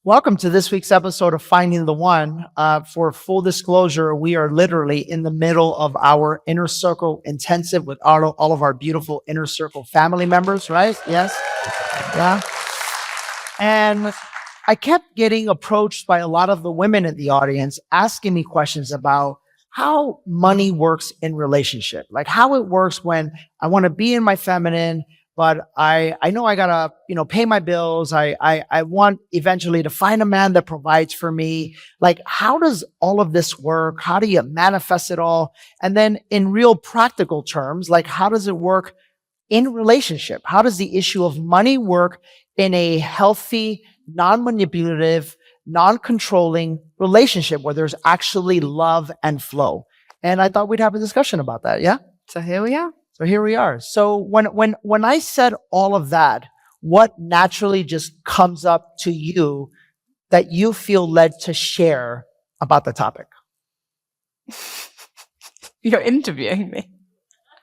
Welcome to this week's episode of Finding the One. For full disclosure, we are literally in the middle of our Inner Circle intensive with all of our beautiful Inner Circle family members, right? Yes? Yeah. And I kept getting approached by a lot of the women in the audience asking me questions about how money works in relationship, like how it works when I want to be in my feminine, but I know I gotta, pay my bills. I want eventually to find a man that provides for me. Like, how does all of this work? How do you manifest it all? And then in real practical terms, like, how does it work in relationship? How does the issue of money work in a healthy, non-manipulative, non-controlling relationship where there's actually love and flow? And I thought we'd have a discussion about that. Yeah. So here we are. So when I said all of that, what naturally just comes up to you that you feel led to share about the topic? You're interviewing me.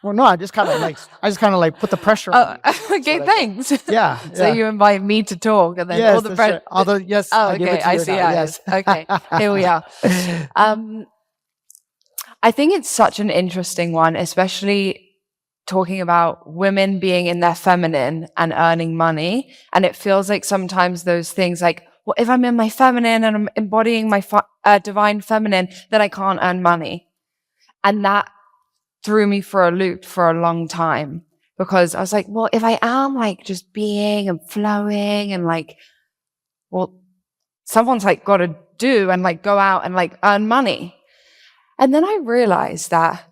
Well, no, I just kind of like put the pressure on you. Okay, thanks. Yeah. So you invite me to talk and then yes, all the pressure. Although, yes. Oh, okay. I see. Yes. Okay. Here we are. I think it's such an interesting one, especially talking about women being in their feminine and earning money. And it feels like sometimes those things like, well, if I'm in my feminine and I'm embodying my divine feminine, then I can't earn money. And that threw me for a loop for a long time because I was like, well, if I am like just being and flowing and like, well, someone's like got to do and like go out and like earn money. And then I realized that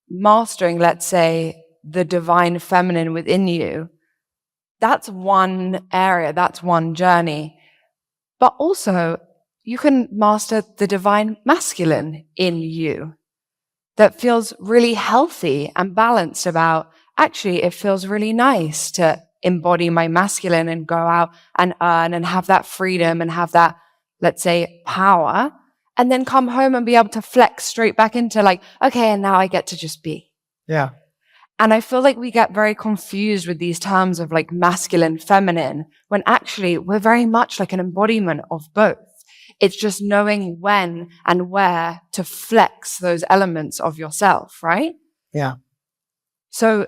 mastering, let's say, the divine feminine within you, that's one area, that's one journey. But also, you can master the divine masculine in you that feels really healthy and balanced about, actually, it feels really nice to embody my masculine and go out and earn and have that freedom and have that, let's say, power. And then come home and be able to flex straight back into like, okay, and now I get to just be. Yeah. And I feel like we get very confused with these terms of like masculine, feminine, when actually we're very much like an embodiment of both. It's just knowing when and where to flex those elements of yourself, right? Yeah. So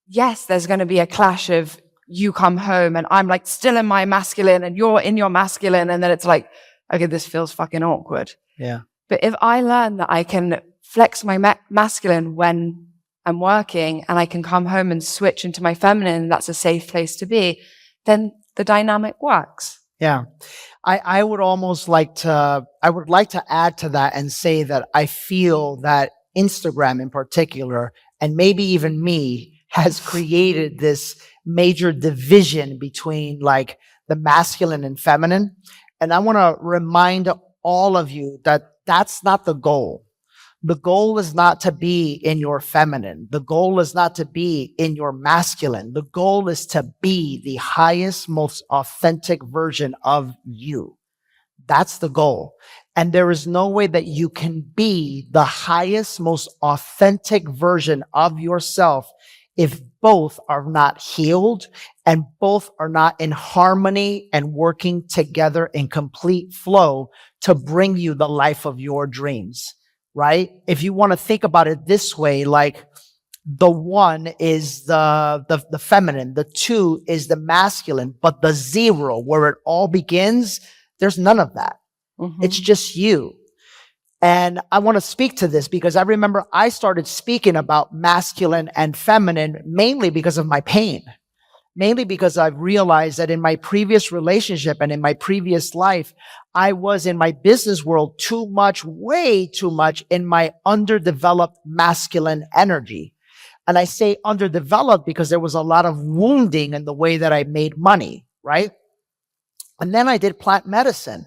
yes, there's going to be a clash of you come home and I'm like still in my masculine and you're in your masculine. And then it's like, okay, this feels fucking awkward. Yeah. But if I learn that I can flex my masculine when I'm working and I can come home and switch into my feminine, and that's a safe place to be, then the dynamic works. Yeah. I would like to add to that and say that I feel that Instagram in particular, and maybe even me, has created this major division between like the masculine and feminine. And I want to remind all of you that that's not the goal. The goal is not to be in your feminine. The goal is not to be in your masculine. The goal is to be the highest, most authentic version of you. That's the goal. And there is no way that you can be the highest, most authentic version of yourself if both are not healed and both are not in harmony and working together in complete flow to bring you the life of your dreams, right? If you want to think about it this way, like the one is the feminine, the two is the masculine, but the zero where it all begins, there's none of that. Mm-hmm. It's just you. And I want to speak to this because I remember I started speaking about masculine and feminine mainly because of my pain, mainly because I've realized that in my previous relationship and in my previous life, I was in my business world way too much in my underdeveloped masculine energy. And I say underdeveloped because there was a lot of wounding in the way that I made money, right? And then I did plant medicine.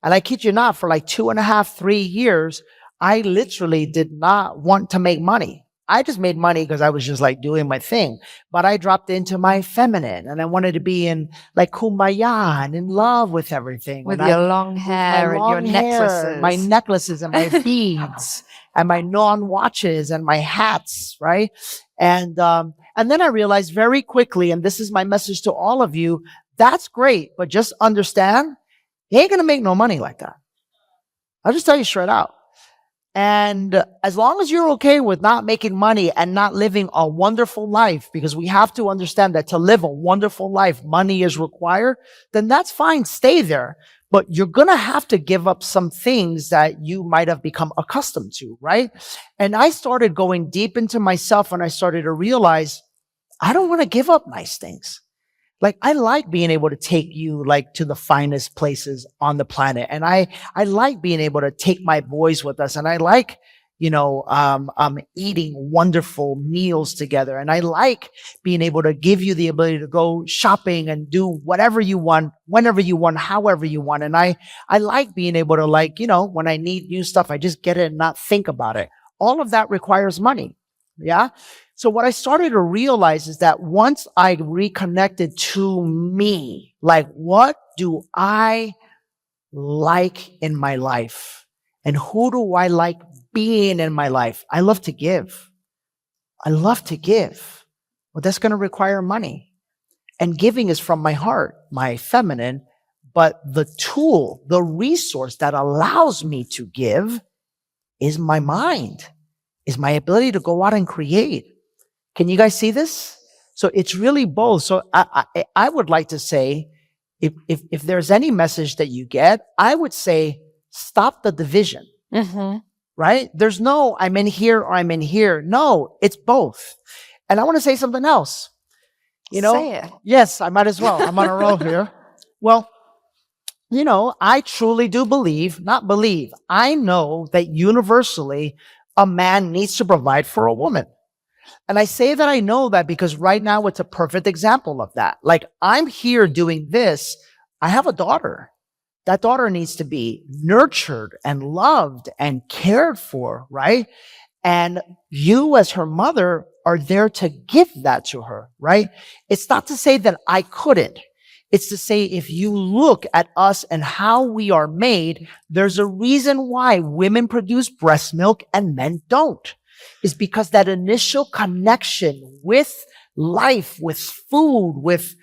And I kid you not, for like 2.5, 3 years, I literally did not want to make money. I just made money because I was just like doing my thing. But I dropped into my feminine and I wanted to be in like kumbaya and in love with everything. With your long hair and your necklaces. My necklaces and my beads and my non-watches and my hats, right? And then I realized very quickly, and this is my message to all of you, that's great. But just understand, you ain't going to make no money like that. I'll just tell you straight out. And as long as you're okay with not making money and not living a wonderful life, because we have to understand that to live a wonderful life, money is required, then that's fine. Stay there. But you're going to have to give up some things that you might have become accustomed to, right? And I started going deep into myself and I started to realize I don't want to give up nice things. Like, I like being able to take you like to the finest places on the planet. And I like being able to take my boys with us. And I like, eating wonderful meals together. And I like being able to give you the ability to go shopping and do whatever you want, whenever you want, however you want. And I like being able to when I need new stuff, I just get it and not think about it. All of that requires money. Yeah. So what I started to realize is that once I reconnected to me, like, what do I like in my life? And who do I like being in my life? I love to give. I love to give. Well, that's going to require money. And giving is from my heart, my feminine. But the tool, the resource that allows me to give is my mind, is my ability to go out and create. Can you guys see this? So it's really both. So I would like to say, if there's any message that you get, I would say stop the division, right? There's no, I'm in here or I'm in here. No, it's both. And I want to say something else. Say it. Yes, I might as well. I'm on a roll here. Well, I truly do I know that universally a man needs to provide for a woman. And I say that I know that because right now it's a perfect example of that. Like, I'm here doing this. I have a daughter. That daughter needs to be nurtured and loved and cared for, right? And you as her mother are there to give that to her, right? It's not to say that I couldn't. It's to say, if you look at us and how we are made, there's a reason why women produce breast milk and men don't. Is because that initial connection with life, with food, with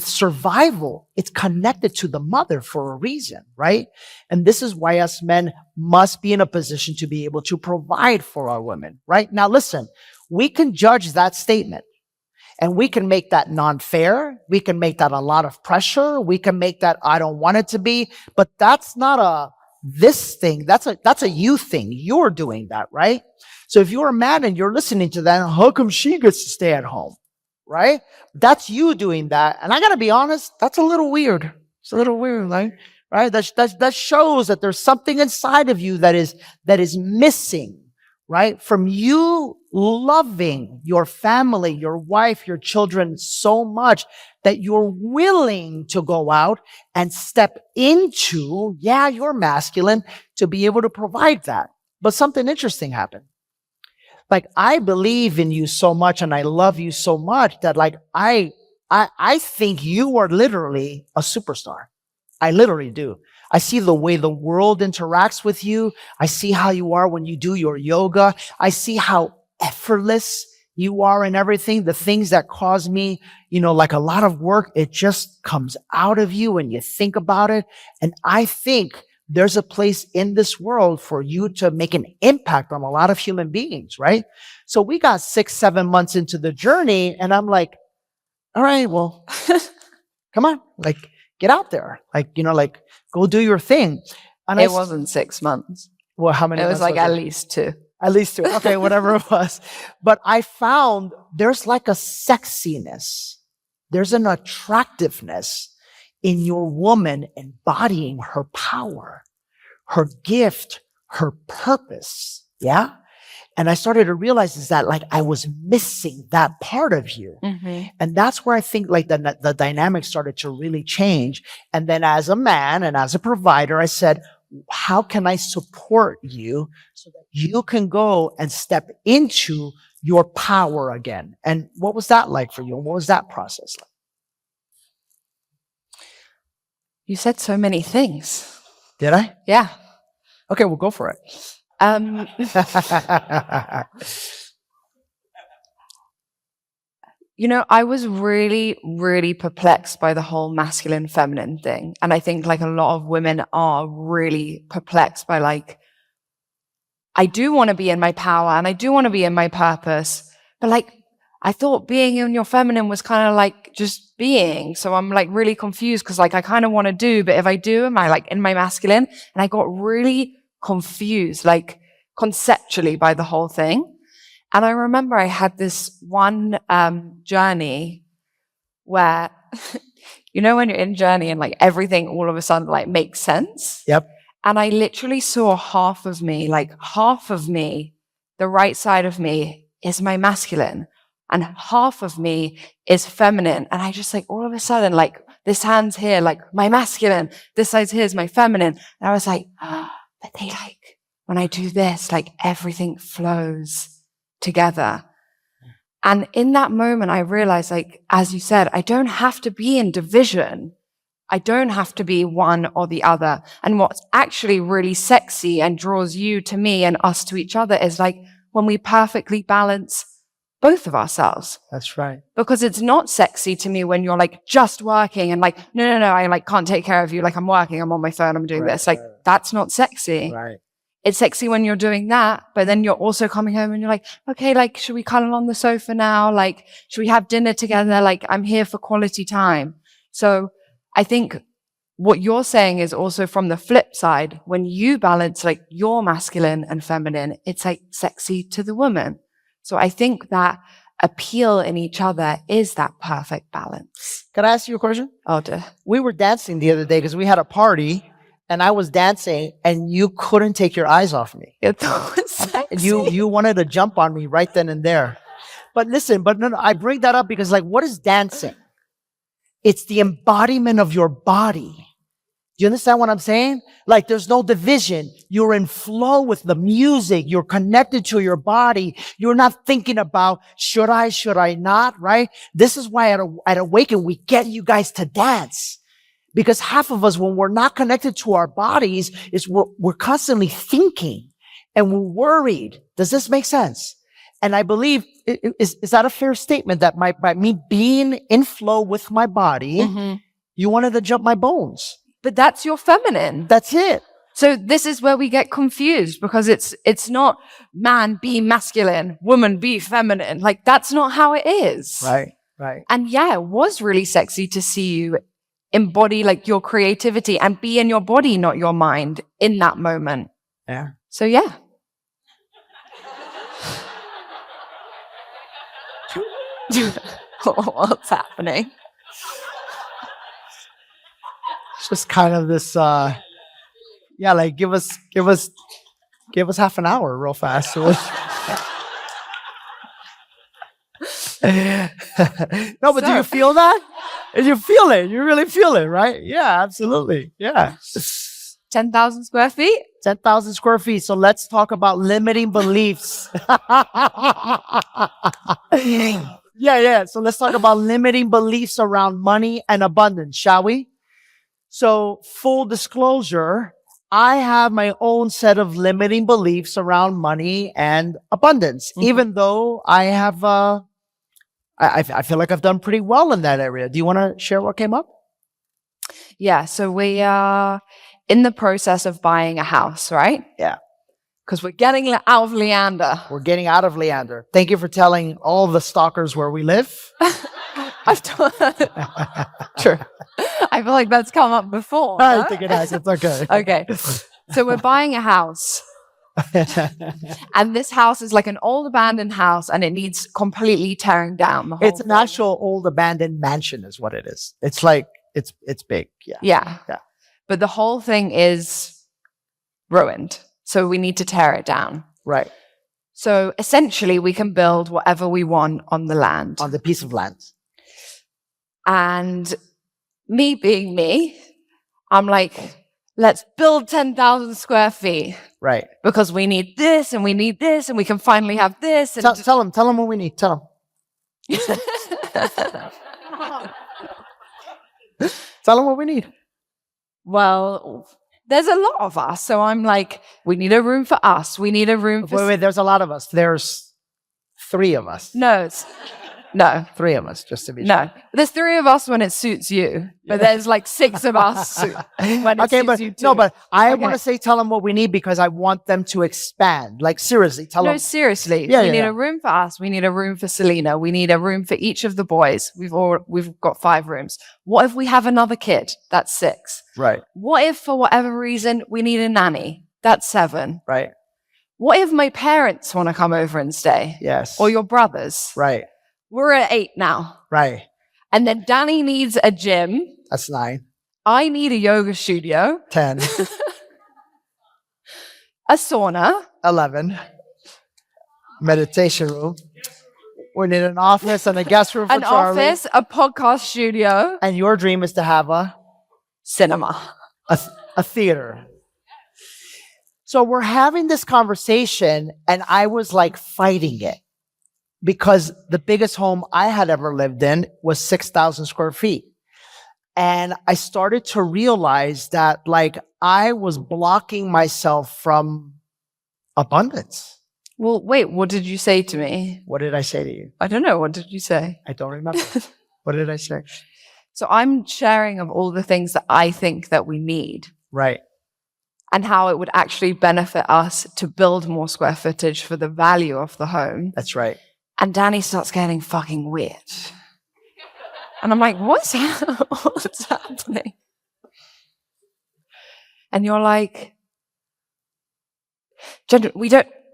survival, it's connected to the mother for a reason, right? And this is why us men must be in a position to be able to provide for our women, right? Now, listen, we can judge that statement and we can make that non-fair. We can make that a lot of pressure. We can make that I don't want it to be, but that's not a this thing. That's a you thing. You're doing that, right? So if you're a man and you're listening to that, how come she gets to stay at home, right? That's you doing that. And I got to be honest, that's a little weird. It's a little weird, right? That shows that there's something inside of you that is missing, right? From you loving your family, your wife, your children so much that you're willing to go out and step into, you're masculine, to be able to provide that. But something interesting happened. Like, I believe in you so much and I love you so much that I think you are literally a superstar. I literally do. I see the way the world interacts with you. I see how you are when you do your yoga. I see how effortless you are in everything. The things that cause me, like a lot of work, it just comes out of you when you think about it. And I think there's a place in this world for you to make an impact on a lot of human beings, right? So we got 6-7 months into the journey and I'm like, all right, well, come on, get out there. Go do your thing. And it wasn't 6 months. Well, how many? It was months at least 2. At least 2. Okay, whatever it was. But I found there's like a sexiness. There's an attractiveness in your woman embodying her power, her gift, her purpose. Yeah. And I started to realize is that I was missing that part of you. And that's where I think the dynamic started to really change. And then as a man and as a provider, I said, how can I support you so that you can go and step into your power again? And what was that like for you? And what was that process like? You said so many things. Did I? Yeah. Okay, we'll go for it. I was really, really perplexed by the whole masculine feminine thing. And I think like a lot of women are really perplexed by like, I do want to be in my power and I do want to be in my purpose, but like, I thought being in your feminine was kind of like just being. So I'm like really confused because like I kind of want to do, but if I do, am I like in my masculine? And I got really confused, like conceptually by the whole thing. And I remember I had this one journey where, when you're in journey and like everything all of a sudden like makes sense. Yep. And I literally saw half of me, the right side of me is my masculine and half of me is feminine. And I just like all of a sudden, like this hand's here, like my masculine, this side's here is my feminine. And I was like, but they like, when I do this, like everything flows together. And in that moment, I realized, like, as you said, I don't have to be in division. I don't have to be one or the other. And what's actually really sexy and draws you to me and us to each other is like when we perfectly balance both of ourselves. That's right. Because it's not sexy to me when you're like just working and like, no, I like can't take care of you. Like I'm working, I'm on my phone, I'm doing this. Like that's not sexy. Right. It's sexy when you're doing that, but then you're also coming home and you're like, okay, like, should we cuddle on the sofa now? Like, should we have dinner together? Like, I'm here for quality time. So I think what you're saying is also from the flip side, when you balance like your masculine and feminine, it's like sexy to the woman. So I think that appeal in each other is that perfect balance. Can I ask you a question? Oh, dear. We were dancing the other day because we had a party and I was dancing and you couldn't take your eyes off me. It was sexy. You wanted to jump on me right then and there. But listen, no, I bring that up because like, what is dancing? It's the embodiment of your body. Do you understand what I'm saying? Like there's no division. You're in flow with the music. You're connected to your body. You're not thinking about, should I not, right? This is why at Awaken, we get you guys to dance. Because half of us, when we're not connected to our bodies, is we're constantly thinking and we're worried. Does this make sense? And I believe, is that a fair statement that by me being in flow with my body, you wanted to jump my bones? But that's your feminine. That's it. So this is where we get confused because it's not man be masculine, woman be feminine. Like that's not how it is. Right. And yeah, it was really sexy to see you embody like your creativity and be in your body, not your mind in that moment. Yeah. So yeah. What's happening? It's just kind of this, like give us half an hour real fast. No, but do you feel that? You feel it. You really feel it, right? Yeah, absolutely. Yeah. 10,000 square feet? 10,000 square feet. So let's talk about limiting beliefs. Yeah. So let's talk about limiting beliefs around money and abundance, shall we? So full disclosure, I have my own set of limiting beliefs around money and abundance, even though I have, I feel like I've done pretty well in that area. Do you want to share what came up? Yeah. So we are in the process of buying a house, right? Yeah. Because we're getting out of Leander. We're getting out of Leander. Thank you for telling all the stalkers where we live. I've told. True. I feel like that's come up before. I think it has. It's okay. Okay. So we're buying a house. And this house is like an old abandoned house and it needs completely tearing down. The whole It's an actual old abandoned mansion is what it is. It's like, it's big. Yeah. But the whole thing is ruined. So we need to tear it down. Right. So essentially we can build whatever we want on the land. On the piece of land. And me being me, I'm like, let's build 10,000 square feet. Right. Because we need this and we need this and we can finally have this. And tell them what we need. Tell them. Tell them what we need. Well, there's a lot of us. So I'm like, we need a room for us. We need a room for... Wait, there's a lot of us. There's 3 of us. No, No. 3 of us, just to be No. There's 3 of us when it suits you, but there's like 6 of us when it suits but you too. no, but I Okay. want to say, tell them what we need because I want them to expand. Like seriously, tell No, them. seriously. Yeah, we yeah, need yeah. a room for us. We need a room for Selena. We need a room for each of the boys. We've got 5 rooms. What if we have another kid? That's 6. Right, What if for whatever reason we need a nanny? That's 7. right, What if my parents want to come over and stay? yes. Or your brothers? Right, We're at 8 now. right. And then Danny needs a gym. That's 9, I need a yoga studio, 10, a sauna, 11. Meditation room. We need an office and a guest room for an Charlie. office, a podcast studio, And your dream is to have a cinema. theater. So we're having this conversation and I was like fighting it because the biggest home I had ever lived in was 6,000 square feet. And I started to realize that like I was blocking myself from abundance. Well, wait, what did you say to me? What did I say to you? I don't know. What did you say? I don't remember. What did I say? So I'm sharing of all the things that I think that we need Right. and how it would actually benefit us to build more square footage for the value of the home. That's right. And Danny starts getting fucking weird. And I'm like, what's happening? And you're like, Jen, we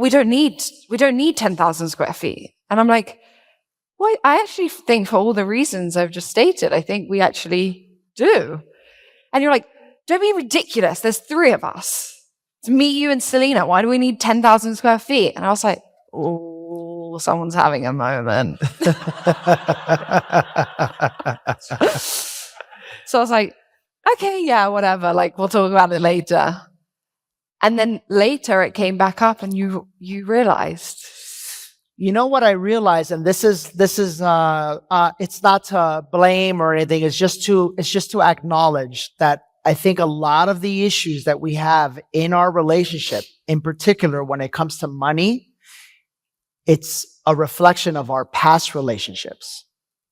don't need 10,000 square feet. And I'm like, well, I actually think for all the reasons I've just stated, I think we actually do. And you're like, don't be ridiculous. There's 3 of us. It's me, you, and Selena. Why do we need 10,000 square feet? And I was like, oh, someone's having a moment. So I was like, okay, yeah, whatever. Like, we'll talk about it later. And then later it came back up and you realized. You know what I realized, and this is it's not to blame or anything. It's just to acknowledge that I think a lot of the issues that we have in our relationship, in particular when it comes to money, it's a reflection of our past relationships.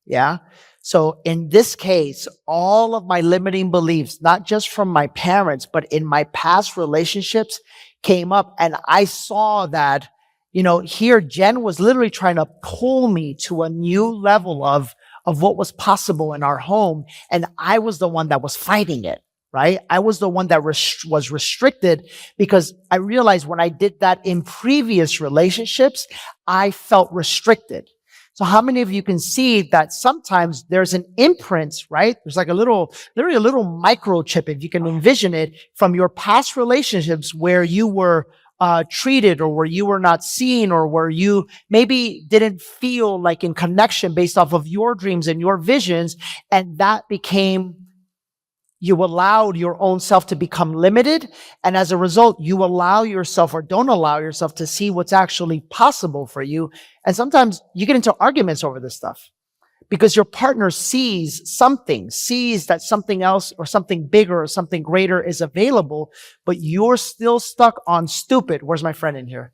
Yeah. So in this case, all of my limiting beliefs, not just from my parents, but in my past relationships came up. And I saw that, here Jen was literally trying to pull me to a new level of what was possible in our home. And I was the one that was fighting it, right? I was the one that was restricted because I realized when I did that in previous relationships, I felt restricted. So how many of you can see that sometimes there's an imprint, right? There's like literally a little microchip, if you can envision it, from your past relationships where you were treated or where you were not seen or where you maybe didn't feel like in connection based off of your dreams and your visions. And that became, you allowed your own self to become limited. And as a result, you allow yourself or don't allow yourself to see what's actually possible for you. And sometimes you get into arguments over this stuff because your partner sees that something else or something bigger or something greater is available, but you're still stuck on stupid. Where's my friend in here?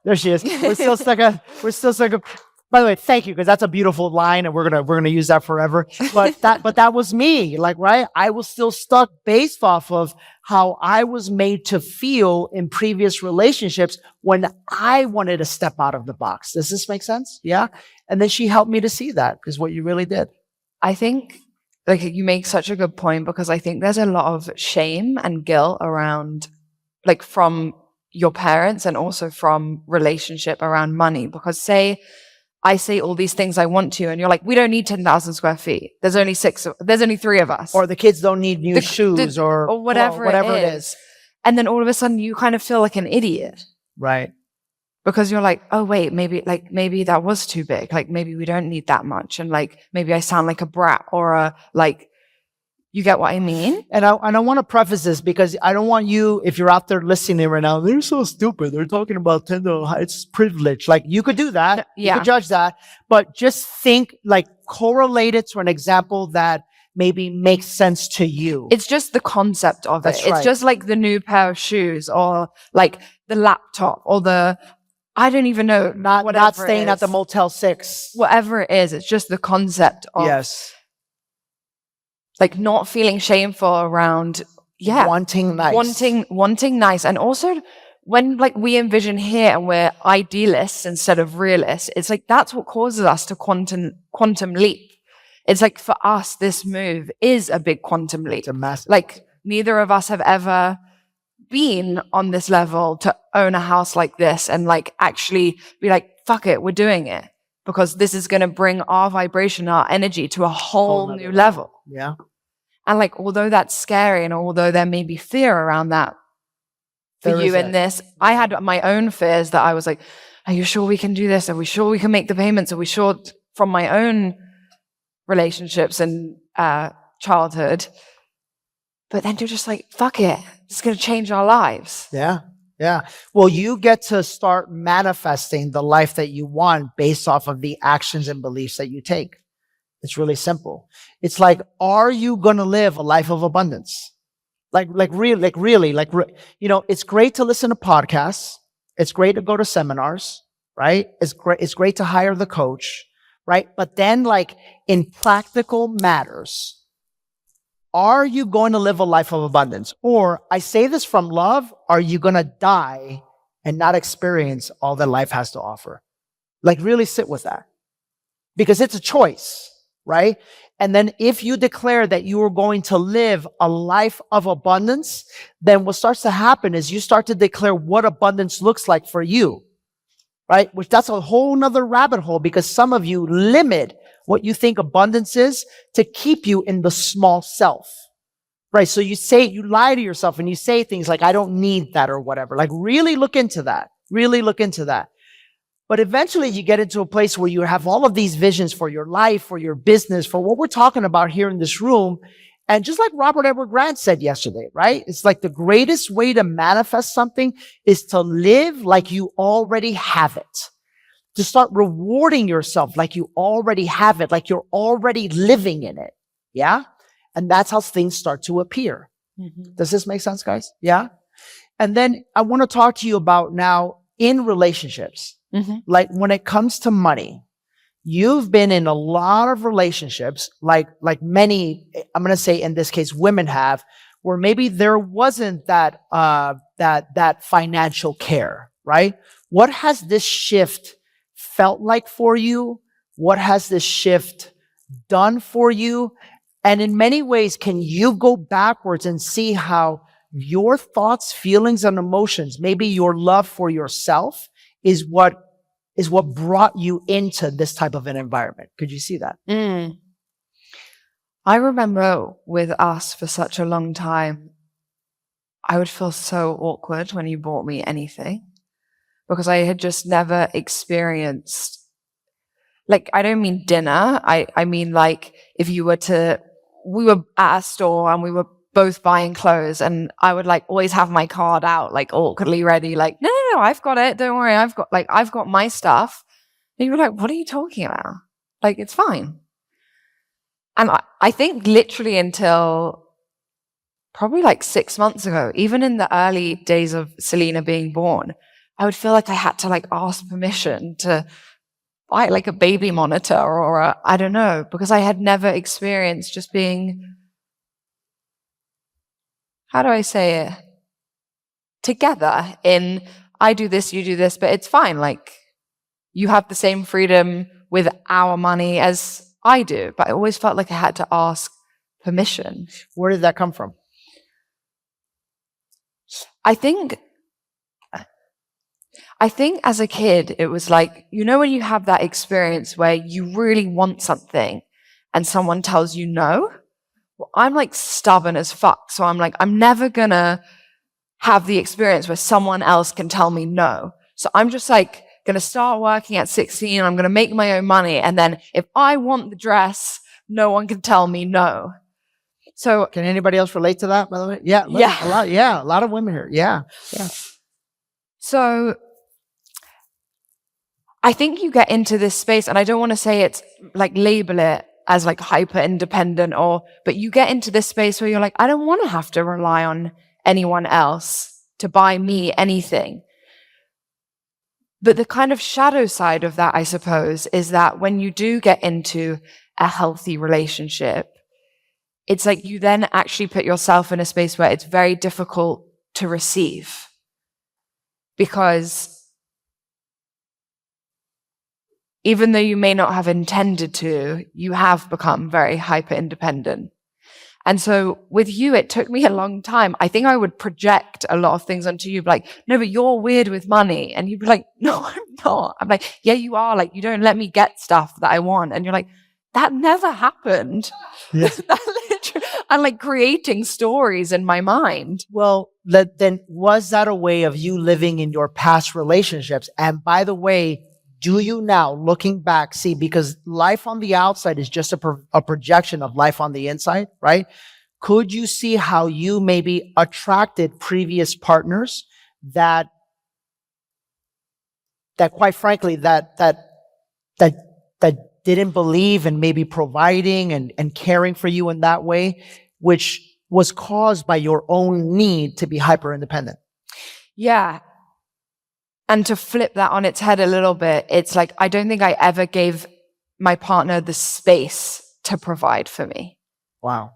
There she is. We're still stuck on. By the way, thank you, because that's a beautiful line, and we're gonna use that forever. But that was me, like, right? I was still stuck based off of how I was made to feel in previous relationships when I wanted to step out of the box. Does this make sense? Yeah. And then she helped me to see that is what you really did. I think like you make such a good point because I think there's a lot of shame and guilt around like from your parents and also from relationship around money. Because say I say all these things I want to, and you're like, we don't need 10,000 square feet. There's only 3 of us. Or the kids don't need new shoes or whatever it is. And then all of a sudden you kind of feel like an idiot. Right. Because you're like, oh wait, maybe that was too big. Like maybe we don't need that much. And like, maybe I sound like a brat or you get what I mean? And I want to preface this because I don't want you, if you're out there listening right now, they're so stupid. They're talking about it's privilege. Like you could do that. Yeah. You could judge that. But just think, like correlate it to an example that maybe makes sense to you. It's just the concept of That's it. right. It's just like the new pair of shoes or like the laptop or the I don't even know. Not staying at the Motel 6. Whatever it is, it's just the concept of Yes. like not feeling shameful around, Wanting nice. wanting nice. And also when like we envision here and we're idealists instead of realists, it's like that's what causes us to quantum leap. It's like for us, this move is a big quantum leap. It's a massive. Like neither of us have ever been on this level to own a house like this and like actually be like, fuck it, we're doing it because this is going to bring our vibration, our energy to a whole new level. Yeah. And like, although that's scary and although there may be fear around that for you in this, I had my own fears that I was like, are you sure we can do this? Are we sure we can make the payments? Are we sure from my own relationships and childhood? But then you're just like, fuck it. It's going to change our lives. Yeah. Yeah. Well, you get to start manifesting the life that you want based off of the actions and beliefs that you take. It's really simple. It's like, are you going to live a life of abundance? Really, you know, it's great to listen to podcasts. It's great to go to seminars, right? It's great to hire the coach, right? But then like in practical matters, are you going to live a life of abundance? Or I say this from love, are you going to die and not experience all that life has to offer? Like really sit with that because it's a choice, right? And then if you declare that you are going to live a life of abundance, then what starts to happen is you start to declare what abundance looks like for you, right? Which that's a whole nother rabbit hole because some of you limit what you think abundance is to keep you in the small self, right? So you lie to yourself and you say things like, I don't need that or whatever. Like really look into that. Really look into that. But eventually you get into a place where you have all of these visions for your life, for your business, for what we're talking about here in this room. And just like Robert Edward Grant said yesterday, right? It's like the greatest way to manifest something is to live like you already have it. To start rewarding yourself like you already have it, like you're already living in it. Yeah? And that's how things start to appear. Mm-hmm. Does this make sense, guys? Yeah? And then I want to talk to you about now in relationships. Mm-hmm. Like when it comes to money, you've been in a lot of relationships, like many, I'm going to say in this case, women have, where maybe there wasn't that financial care, right? What has this shift felt like for you? What has this shift done for you? And in many ways, can you go backwards and see how your thoughts, feelings, and emotions, maybe your love for yourself is what brought you into this type of an environment? Could you see that? I remember with us for such a long time, I would feel so awkward when you bought me anything. Because I had just never experienced, like, I don't mean dinner. I mean, like, if we were at a store and we were both buying clothes and I would like always have my card out, like awkwardly ready, like, no, I've got it. Don't worry. I've got my stuff. And you were like, what are you talking about? Like, it's fine. And I think literally until probably like 6 months ago, even in the early days of Selena being born, I would feel like I had to like ask permission to buy like a baby monitor or I don't know, because I had never experienced just being, how do I say it? Together in, I do this, you do this, but it's fine. Like you have the same freedom with our money as I do, but I always felt like I had to ask permission. Where did that come from? I think as a kid, it was like, you know, when you have that experience where you really want something and someone tells you no, well, I'm like stubborn as fuck. So I'm like, I'm never gonna have the experience where someone else can tell me no. So I'm just like gonna start working at 16. I'm gonna make my own money. And then if I want the dress, no one can tell me no. So can anybody else relate to that, by the way? Yeah. A lot of women here. Yeah. So I think you get into this space, and I don't want to say it's like label it as like hyper independent but you get into this space where you're like, I don't want to have to rely on anyone else to buy me anything. But the kind of shadow side of that, I suppose, is that when you do get into a healthy relationship, it's like you then actually put yourself in a space where it's very difficult to receive. Because even though you may not have intended to, you have become very hyper independent. And so with you, it took me a long time. I think I would project a lot of things onto you, like, no, but you're weird with money. And you'd be like, no, I'm not. I'm like, yeah, you are. Like, you don't let me get stuff that I want. And you're like, that never happened. Yeah. I'm like creating stories in my mind. Well, then was that a way of you living in your past relationships? And by the way, do you now, looking back, see, because life on the outside is just a projection of life on the inside, right? Could you see how you maybe attracted previous partners that quite frankly, that didn't believe in maybe providing and caring for you in that way, which was caused by your own need to be hyper independent? Yeah. And to flip that on its head a little bit, it's like, I don't think I ever gave my partner the space to provide for me. Wow.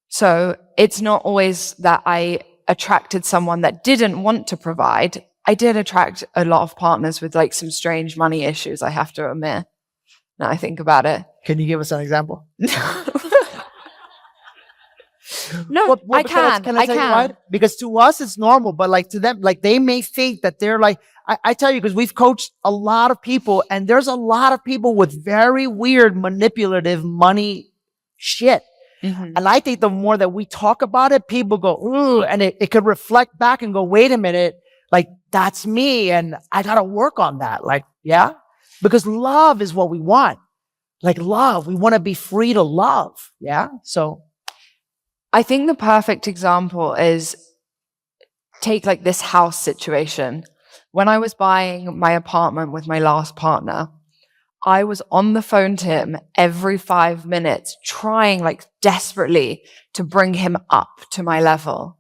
So it's not always that I attracted someone that didn't want to provide. I did attract a lot of partners with like some strange money issues, I have to admit. Now I think about it. Can you give us an example? No, I can. Can I tell you why? Because to us it's normal, but like to them, like they may think that they're like, I tell you, because we've coached a lot of people, and there's a lot of people with very weird manipulative money shit. Mm-hmm. And I think the more that we talk about it, people go, ooh, and it could reflect back and go, wait a minute, like that's me, and I gotta work on that. Like, yeah, because love is what we want. Like love, we want to be free to love. Yeah. So I think the perfect example is take like this house situation. When I was buying my apartment with my last partner, I was on the phone to him every 5 minutes, trying like desperately to bring him up to my level.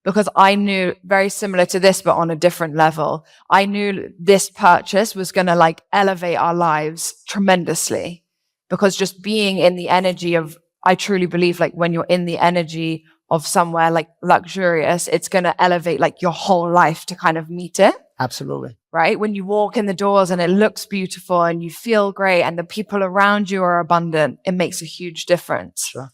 Because I knew, very similar to this, but on a different level, I knew this purchase was going to like elevate our lives tremendously. Because just being in the energy of, I truly believe like when you're in the energy of somewhere like luxurious, it's going to elevate like your whole life to kind of meet it. Absolutely. Right? When you walk in the doors and it looks beautiful and you feel great and the people around you are abundant, it makes a huge difference. Sure.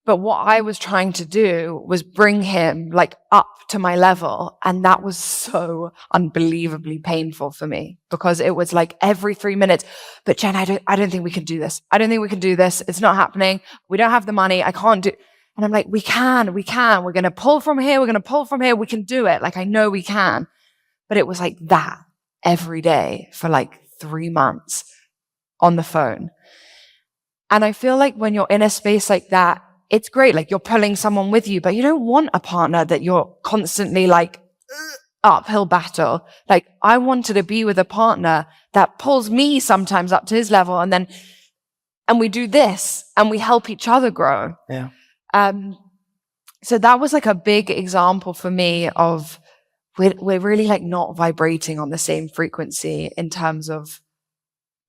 But what I was trying to do was bring him like up to my level. And that was so unbelievably painful for me, because it was like every 3 minutes, but Jen, I don't think we can do this. I don't think we can do this. It's not happening. We don't have the money. I can't do. And I'm like, we can. We're going to pull from here. We're going to pull from here. We can do it. Like, I know we can. But it was like that every day for like 3 months on the phone. And I feel like when you're in a space like that, it's great. Like you're pulling someone with you, but you don't want a partner that you're constantly like uphill battle. Like I wanted to be with a partner that pulls me sometimes up to his level, and we do this and we help each other grow. Yeah. So that was like a big example for me of we're really like not vibrating on the same frequency in terms of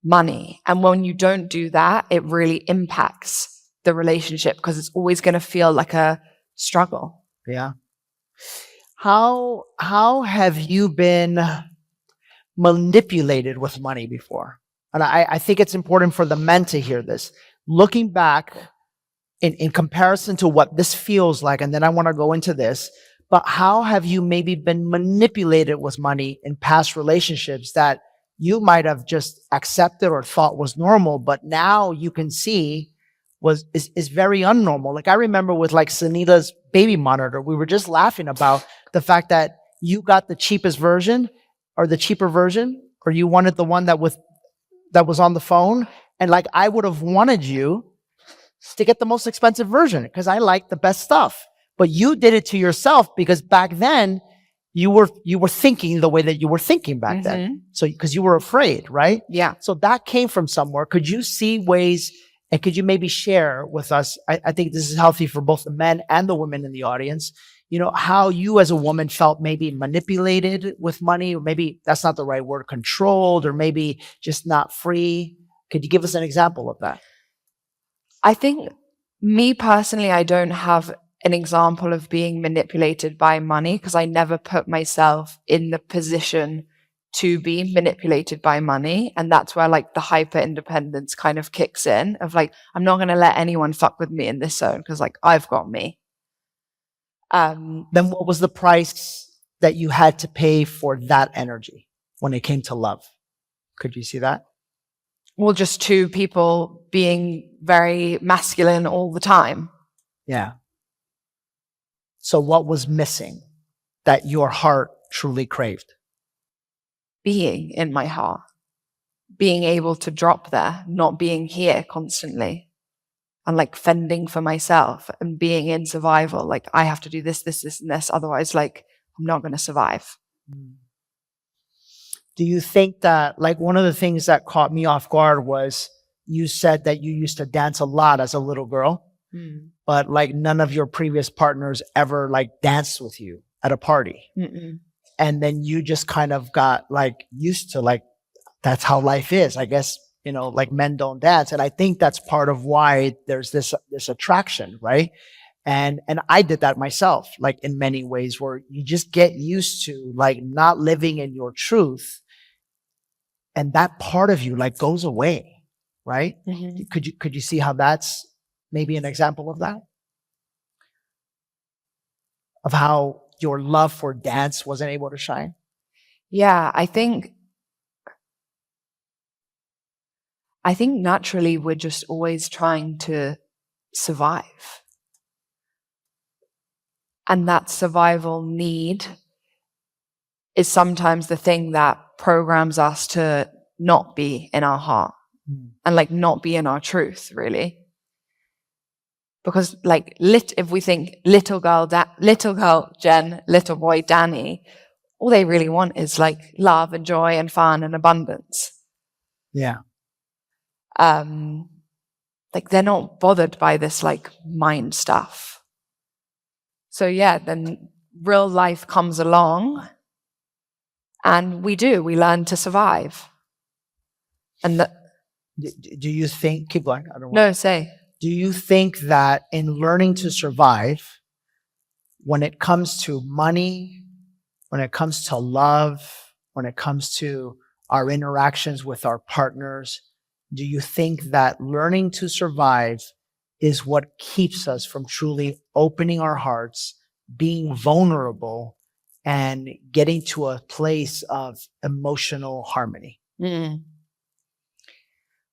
money. And when you don't do that, it really impacts the relationship, because it's always going to feel like a struggle. Yeah. How have you been manipulated with money before? And I think it's important for the men to hear this. Looking back in comparison to what this feels like, and then I want to go into this, but how have you maybe been manipulated with money in past relationships that you might have just accepted or thought was normal, but now you can see is very unnormal? Like I remember with like Sunita's baby monitor, we were just laughing about the fact that you got the cheapest version or the cheaper version, or you wanted the one that was on the phone. And like, I would have wanted you to get the most expensive version because I like the best stuff, but you did it to yourself because back then you were thinking the way that you were thinking back then. So, because you were afraid, right? Yeah. So that came from somewhere. Could you see ways, and could you maybe share with us? I think this is healthy for both the men and the women in the audience. how you as a woman felt maybe manipulated with money, or maybe that's not the right word, controlled, or maybe just not free. Could you give us an example of that? I think me personally, I don't have an example of being manipulated by money because I never put myself in the position to be manipulated by money. And that's where like the hyper independence kind of kicks in of like, I'm not going to let anyone fuck with me in this zone because like I've got me. Then what was the price that you had to pay for that energy when it came to love? Could you see that? Well, just two people being very masculine all the time. Yeah. So what was missing that your heart truly craved? Being in my heart, being able to drop there, not being here constantly, and like fending for myself and being in survival. Like I have to do this, this, this, and this. Otherwise, like I'm not going to survive. Do you think that, like, one of the things that caught me off guard was you said that you used to dance a lot as a little girl, but like none of your previous partners ever like danced with you at a party. And then you just kind of got like used to like, that's how life is. I guess, like men don't dance. And I think that's part of why there's this attraction, right? And I did that myself, like in many ways, where you just get used to like not living in your truth. And that part of you like goes away, right? Could you see how that's maybe an example of that? Of how your love for dance wasn't able to shine? Yeah, I think naturally we're just always trying to survive. And that survival need is sometimes the thing that programs us to not be in our heart and like not be in our truth, really. Because like if we think little girl Jen, little boy Danny, all they really want is like love and joy and fun and abundance. Yeah. Like they're not bothered by this like mind stuff. So yeah, then real life comes along and we learn to survive. And do you think, keep going, I don't want no, say. Do you think that in learning to survive, when it comes to money, when it comes to love, when it comes to our interactions with our partners, do you think that learning to survive is what keeps us from truly opening our hearts, being vulnerable, and getting to a place of emotional harmony?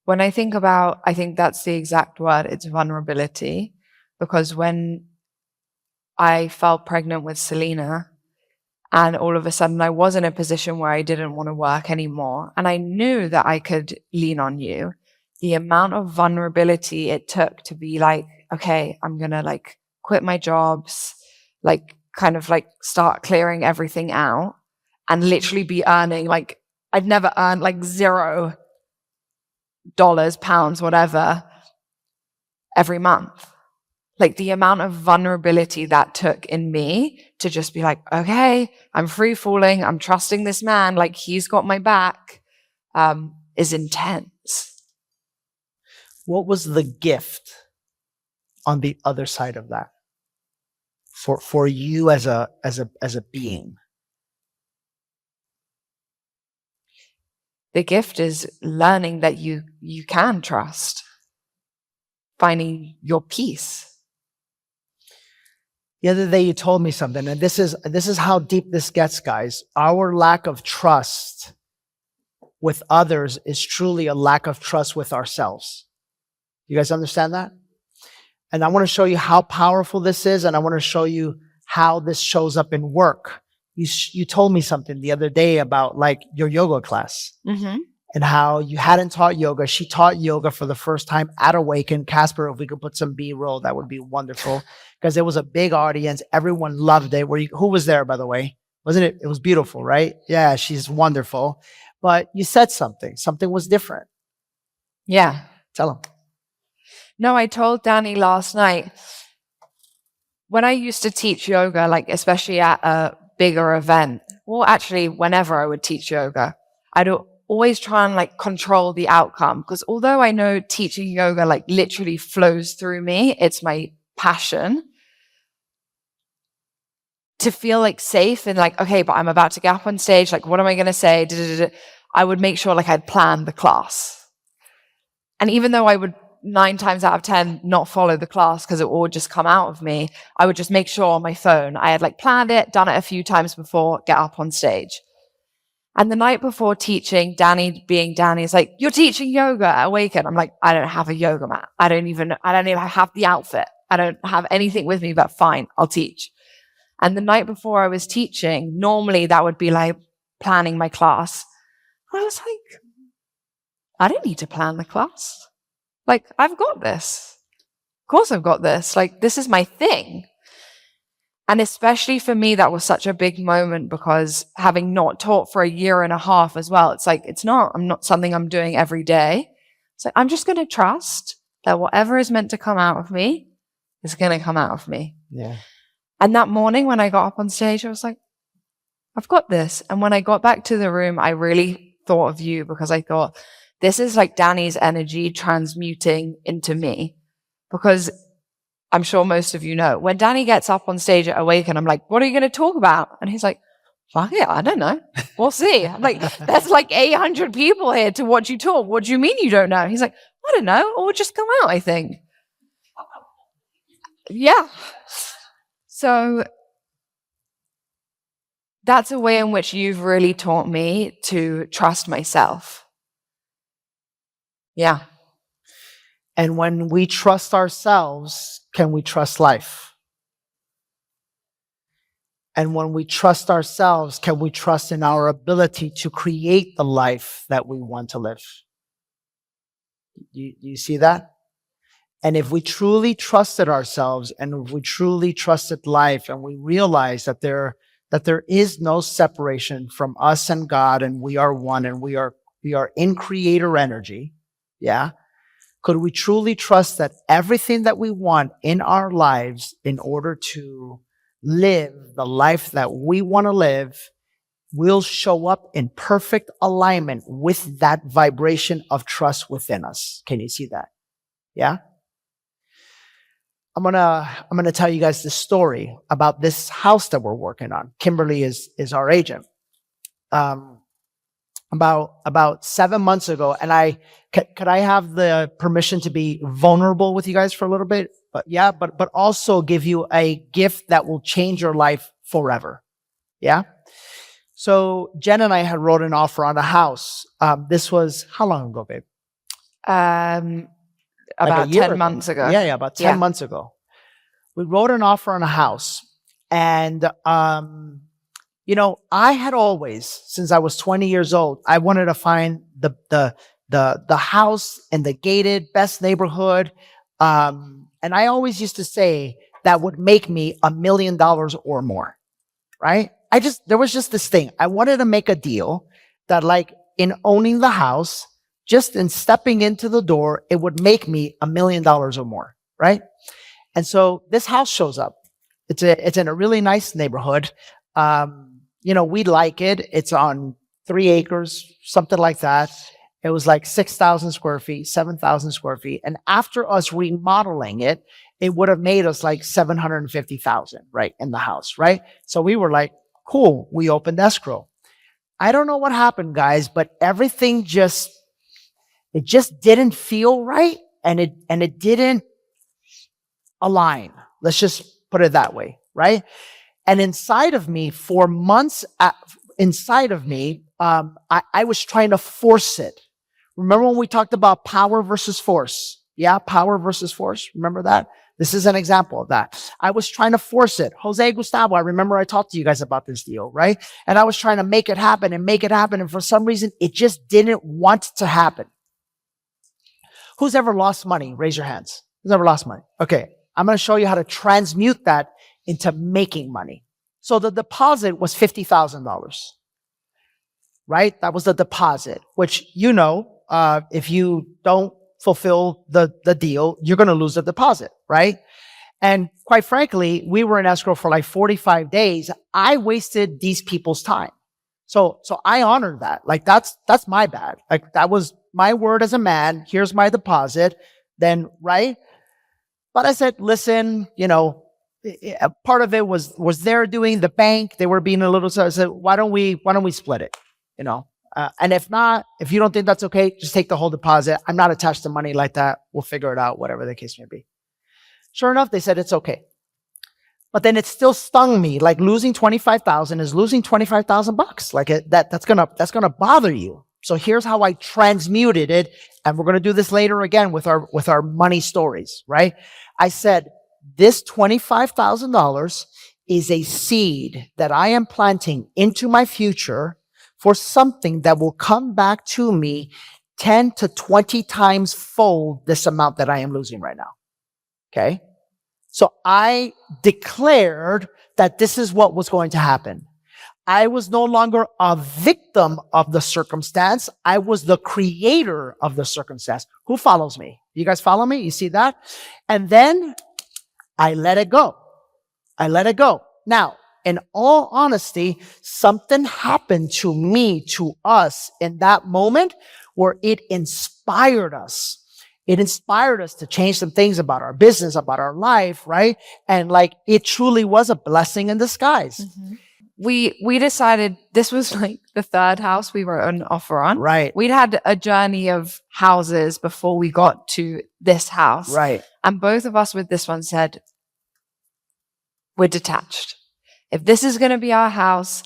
When I think that's the exact word, it's vulnerability. Because when I fell pregnant with Selena, and all of a sudden I was in a position where I didn't want to work anymore, and I knew that I could lean on you, the amount of vulnerability it took to be like, okay, I'm going to like quit my jobs, like kind of like start clearing everything out and literally be earning like, I'd never earned like $0, pounds, whatever, every month. Like the amount of vulnerability that took in me to just be like, okay, I'm free falling. I'm trusting this man. Like he's got my back, is intense. What was the gift on the other side of that for you as a being? The gift is learning that you can trust, finding your peace. The other day you told me something, and this is how deep this gets, guys. Our lack of trust with others is truly a lack of trust with ourselves. You guys understand that? And I want to show you how powerful this is, and I want to show you how this shows up in work. You told me something the other day about like your yoga class. And how you hadn't taught yoga. She taught yoga for the first time at Awaken. Casper, if we could put some B-roll, that would be wonderful. Because there was a big audience. Everyone loved it. Who was there, by the way? Wasn't it? It was beautiful, right? Yeah, she's wonderful. But you said something. Something was different. Yeah. Tell them. No, I told Danny last night, when I used to teach yoga, like especially at a bigger event, well, actually, whenever I would teach yoga, I'd always try and like control the outcome. Because although I know teaching yoga like literally flows through me, it's my passion. To feel like safe and like, okay, but I'm about to get up on stage. Like, what am I going to say? I would make sure like I'd planned the class. And even though I would 9 times out of 10 not follow the class because it would just come out of me, I would just make sure on my phone I had like planned it, done it a few times before, get up on stage. And the night before teaching, Danny being Danny is like, you're teaching yoga at Awaken. I'm like, I don't have a yoga mat. I don't even have the outfit. I don't have anything with me, but fine, I'll teach. And the night before I was teaching, normally that would be like planning my class. I was like, I don't need to plan the class. Like, I've got this. Of course I've got this. Like, this is my thing. And especially for me, that was such a big moment because having not taught for a year and a half as well, it's like, I'm not something I'm doing every day. It's like, I'm just going to trust that whatever is meant to come out of me is going to come out of me. Yeah. And that morning when I got up on stage, I was like, I've got this. And when I got back to the room, I really thought of you because I thought, this is like Danny's energy transmuting into me. Because I'm sure most of you know, when Danny gets up on stage at Awaken, I'm like, what are you going to talk about? And he's like, fuck it, I don't know. We'll see. I'm like, there's like 800 people here to watch you talk. What do you mean you don't know? He's like, I don't know. Or just come out, I think. Yeah. So that's a way in which you've really taught me to trust myself. Yeah. And when we trust ourselves, can we trust life? And when we trust ourselves, can we trust in our ability to create the life that we want to live? You see that? And if we truly trusted ourselves and if we truly trusted life and we realize that there is no separation from us and God and we are one and we are in creator energy, yeah? Could we truly trust that everything that we want in our lives in order to live the life that we want to live will show up in perfect alignment with that vibration of trust within us? Can you see that? Yeah? I'm gonna tell you guys this story about this house that we're working on. Kimberly is our agent. About 7 months ago, and could I have the permission to be vulnerable with you guys for a little bit? But yeah, but also give you a gift that will change your life forever. Yeah. So Jen and I had wrote an offer on a house. This was how long ago, babe? About 10 months ago. Yeah, about 10 months ago. We wrote an offer on a house. And, I had always, since I was 20 years old, I wanted to find the house in the gated best neighborhood. And I always used to say that would make me $1 million or more, right? There was just this thing. I wanted to make a deal that like in owning the house, just in stepping into the door, it would make me $1 million or more, right? And so this house shows up. It's in a really nice neighborhood. We like it. It's on 3 acres, something like that. It was like 6,000 square feet, 7,000 square feet. And after us remodeling it, it would have made us like 750,000, right, in the house, right? So we were like, cool. We opened escrow. I don't know what happened, guys, but everything just didn't feel right, and it didn't align. Let's just put it that way, right? And inside of me, for months, I was trying to force it. Remember when we talked about power versus force? Yeah, power versus force. Remember that? This is an example of that. I was trying to force it. Jose Gustavo, I remember I talked to you guys about this deal, right? And I was trying to make it happen. And for some reason, it just didn't want to happen. Who's ever lost money? Raise your hands. Who's ever lost money? Okay. I'm going to show you how to transmute that into making money. So the deposit was $50,000, right? That was the deposit, which, if you don't fulfill the deal, you're going to lose the deposit, right? And quite frankly, we were in escrow for like 45 days. I wasted these people's time. So I honored that. Like that's my bad. Like that was my word as a man. Here's my deposit. Then, right? But I said, listen, part of it was their doing, the bank. They were being a little, so I said, why don't we split it? And if not, if you don't think that's okay, just take the whole deposit. I'm not attached to money like that. We'll figure it out, whatever the case may be. Sure enough, they said it's okay. But then it still stung me. Like losing 25,000 is losing 25,000 bucks. Like that's gonna bother you. So here's how I transmuted it. And we're going to do this later again with our money stories, right? I said, this $25,000 is a seed that I am planting into my future for something that will come back to me 10 to 20 times fold this amount that I am losing right now. Okay. So I declared that this is what was going to happen. I was no longer a victim of the circumstance. I was the creator of the circumstance. Who follows me? You guys follow me? You see that? And then I let it go. I let it go. Now, in all honesty, something happened to me, to us in that moment where it inspired us. It inspired us to change some things about our business, about our life, right? And like, it truly was a blessing in disguise. Mm-hmm. We decided this was like the third house we were on offer on. Right. We'd had a journey of houses before we got to this house. Right. And both of us with this one said, we're detached. If this is going to be our house,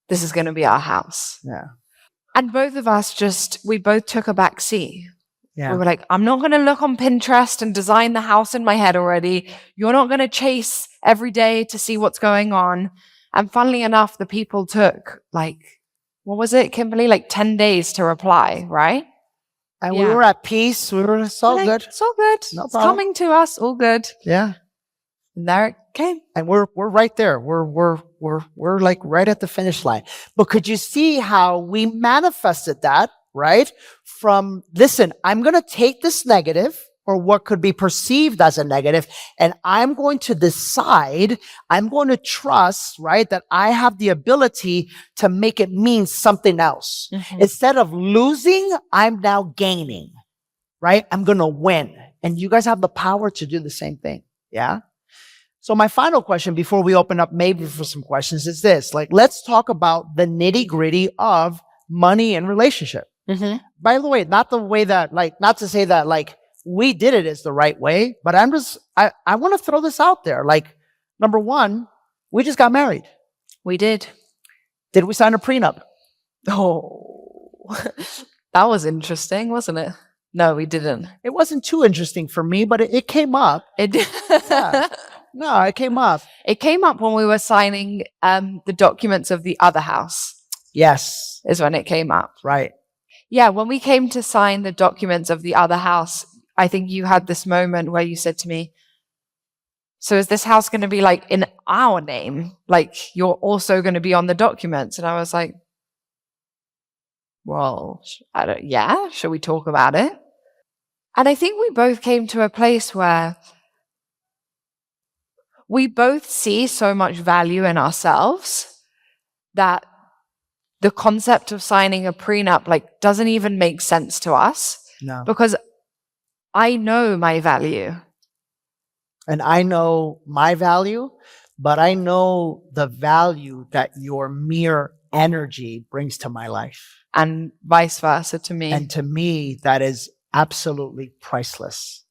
this is going to be our house. Yeah. And both of us we both took a back seat. Yeah. We were like, I'm not going to look on Pinterest and design the house in my head already. You're not going to chase every day to see what's going on. And funnily enough, the people took like, what was it, Kimberly? Like 10 days to reply, right? And we were at peace. We were, it's all good. It's all good. No It's problem. coming to us, all good. Yeah. And there it came. And we're right there. We're like right at the finish line. But could you see how we manifested that, right? From, listen, I'm going to take this negative or what could be perceived as a negative, and I'm going to decide, I'm going to trust, right, that I have the ability to make it mean something else. Mm-hmm. Instead of losing, I'm now gaining, right? I'm going to win. And you guys have the power to do the same thing. Yeah. So my final question before we open up maybe for some questions is this, like, let's talk about the nitty gritty of money and relationship. Mm-hmm. By the way, not the way that, like, not to say that, like, we did it is the right way, but I want to throw this out there. Like, number one, we just got married. We did. Did we sign a prenup? Oh, that was interesting, wasn't it? No, we didn't. It wasn't too interesting for me, but it came up. It did. Yeah. No, it came up. It came up when we were signing the documents of the other house. Yes. Is when it came up. Right. Yeah, when we came to sign the documents of the other house, I think you had this moment where you said to me, so is this house going to be like in our name? Like you're also going to be on the documents? And I was like, well, should we talk about it? And I think we both came to a place where we both see so much value in ourselves that the concept of signing a prenup like doesn't even make sense to us. No. Because I know my value. And I know my value, but I know the value that your mere energy brings to my life. And vice versa to me. And to me, that is absolutely priceless.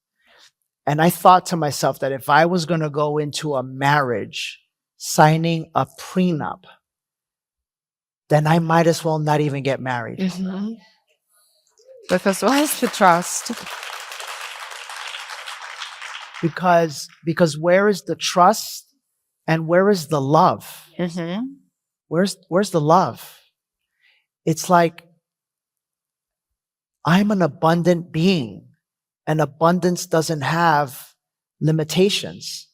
And I thought to myself that if I was going to go into a marriage signing a prenup, then I might as well not even get married. Mm-hmm. Because where's the trust? Because where is the trust and where is the love? Mm-hmm. Where's the love? It's like I'm an abundant being, and abundance doesn't have limitations.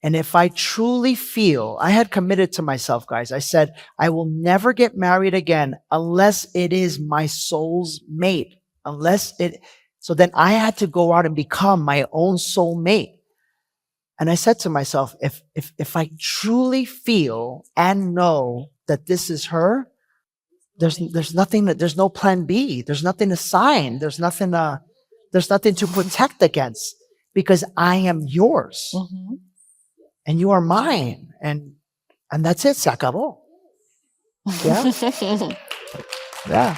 And if I truly feel, I had committed to myself, guys, I said, I will never get married again unless it is my soul's mate. So then I had to go out and become my own soul mate. And I said to myself, if I truly feel and know that this is her, there's nothing there's no plan B. There's nothing to sign. There's nothing to protect against, because I am yours and you are mine. And that's it. Se acabó. Yeah. Yeah.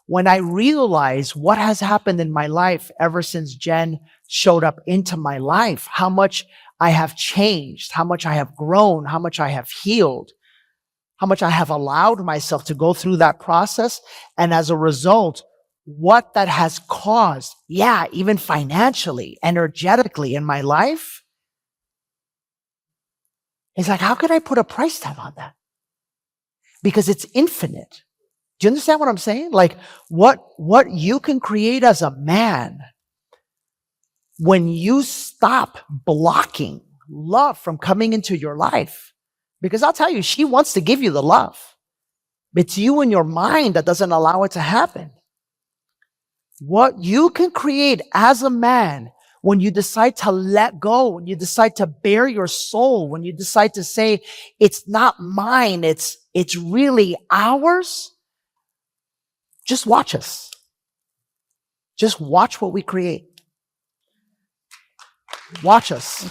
When I realize what has happened in my life ever since Jen showed up into my life, how much I have changed, how much I have grown, how much I have healed, how much I have allowed myself to go through that process. And as a result, what that has caused, even financially, energetically in my life, it's like, how could I put a price tag on that? Because it's infinite. Do you understand what I'm saying? Like what you can create as a man when you stop blocking love from coming into your life. Because I'll tell you, she wants to give you the love. It's you in your mind that doesn't allow it to happen. What you can create as a man when you decide to let go, when you decide to bare your soul, when you decide to say, it's not mine, it's really ours. Just watch us. Just watch what we create. Watch us.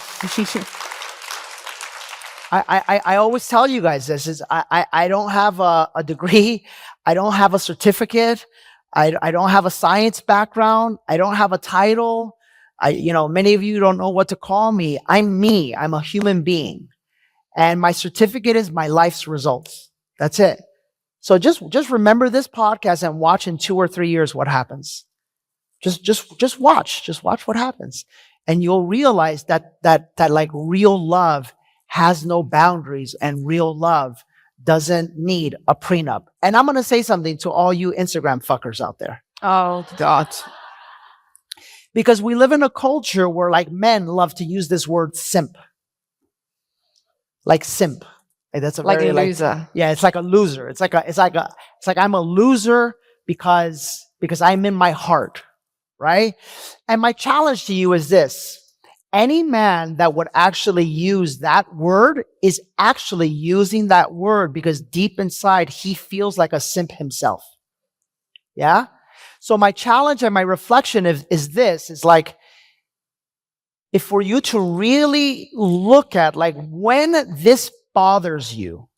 I always tell you guys this is I don't have a degree. I don't have a certificate. I don't have a science background. I don't have a title. Many of you don't know what to call me. I'm me. I'm a human being. And my certificate is my life's results. That's it. So just remember this podcast and watch in 2 or 3 years what happens. Just watch. Just watch what happens. And you'll realize that like real love has no boundaries, and real love doesn't need a prenup. And I'm going to say something to all you Instagram fuckers out there. Oh, God. Because we live in a culture where like men love to use this word simp. Like simp. That's a like very a loser. it's like a loser. It's like I'm a loser because I'm in my heart, right? And my challenge to you is this. Any man that would actually use that word is actually using that word because deep inside he feels like a simp himself. Yeah? So my challenge and my reflection is this, is like, if for you to really look at like when this bothers you,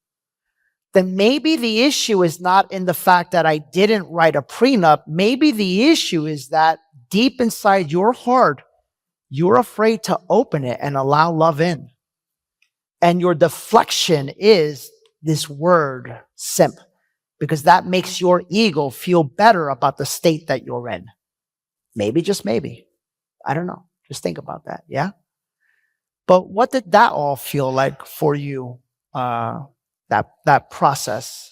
then maybe the issue is not in the fact that I didn't write a prenup. Maybe the issue is that deep inside your heart, you're afraid to open it and allow love in. And your deflection is this word, simp, because that makes your ego feel better about the state that you're in. Maybe, just maybe. I don't know. Just think about that, yeah? But what did that all feel like for you, that process?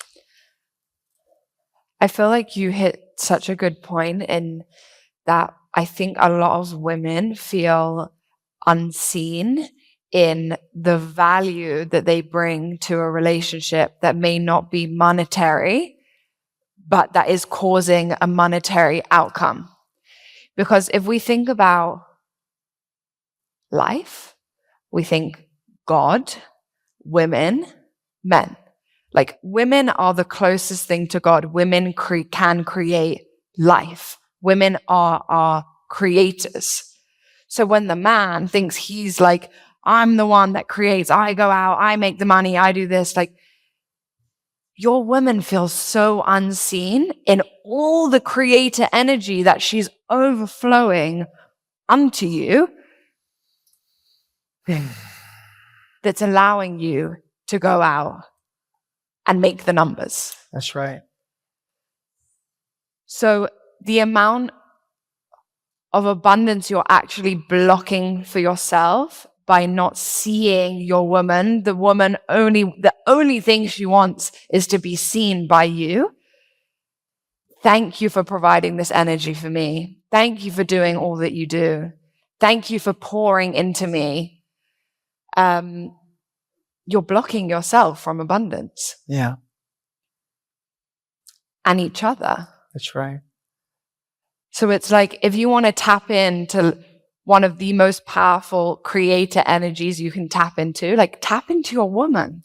I feel like you hit such a good point in that I think a lot of women feel unseen in the value that they bring to a relationship that may not be monetary, but that is causing a monetary outcome. Because if we think about life, we think God, women, men. Like women are the closest thing to God. Women can create life. Women are our creators. So when the man thinks he's like, I'm the one that creates, I go out, I make the money, I do this, like your woman feels so unseen in all the creator energy that she's overflowing unto you. That's allowing you to go out and make the numbers. That's right. So the amount of abundance you're actually blocking for yourself by not seeing your woman, the only thing she wants is to be seen by you. Thank you for providing this energy for me. Thank you for doing all that you do. Thank you for pouring into me. You're blocking yourself from abundance. Yeah. And each other. That's right. So it's like, if you want to tap into one of the most powerful creator energies you can tap into, like tap into your woman.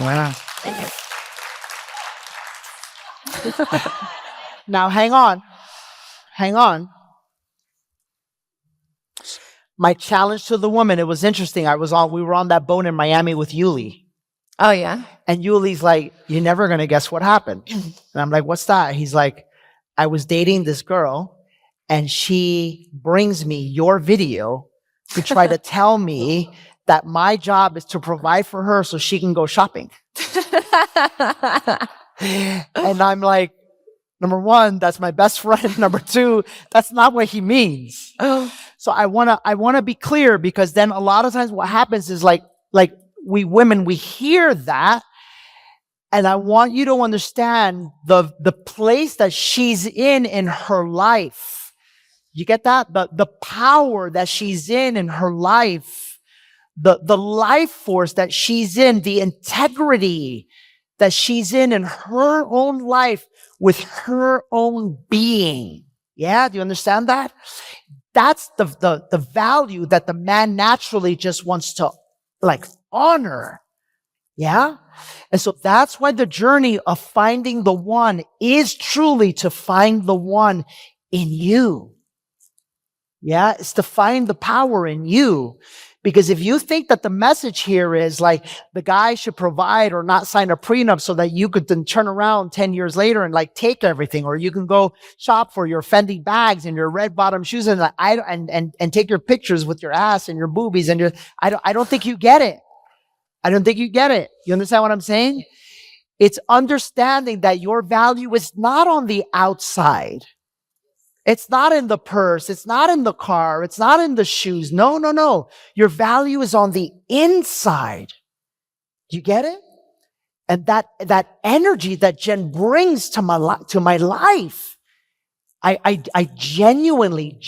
Wow. Now, hang on. My challenge to the woman, it was interesting. We were on that boat in Miami with Yuli. Oh, yeah? And Yuli's like, you're never going to guess what happened. And I'm like, what's that? He's like, I was dating this girl and she brings me your video to try to tell me that my job is to provide for her so she can go shopping. And I'm like, number one, that's my best friend. Number two, that's not what he means. So I want to be clear, because then a lot of times what happens is like we women, we hear that, and I want you to understand the place that she's in her life. You get that? The power that she's in her life, the life force that she's in, the integrity that she's in her own life with her own being. Yeah, do you understand that? That's the value that the man naturally just wants to like honor. Yeah? And so that's why the journey of finding the one is truly to find the one in you. Yeah? It's to find the power in you. Because if you think that the message here is like the guy should provide or not sign a prenup so that you could then turn around 10 years later and like take everything, or you can go shop for your Fendi bags and your red bottom shoes and and take your pictures with your ass and your boobies and I don't think you get it. I don't think you get it. You understand what I'm saying? It's understanding that your value is not on the outside. It's not in the purse. It's not in the car. It's not in the shoes. No. Your value is on the inside. Do you get it? And that energy that Jen brings to my life, I genuinely,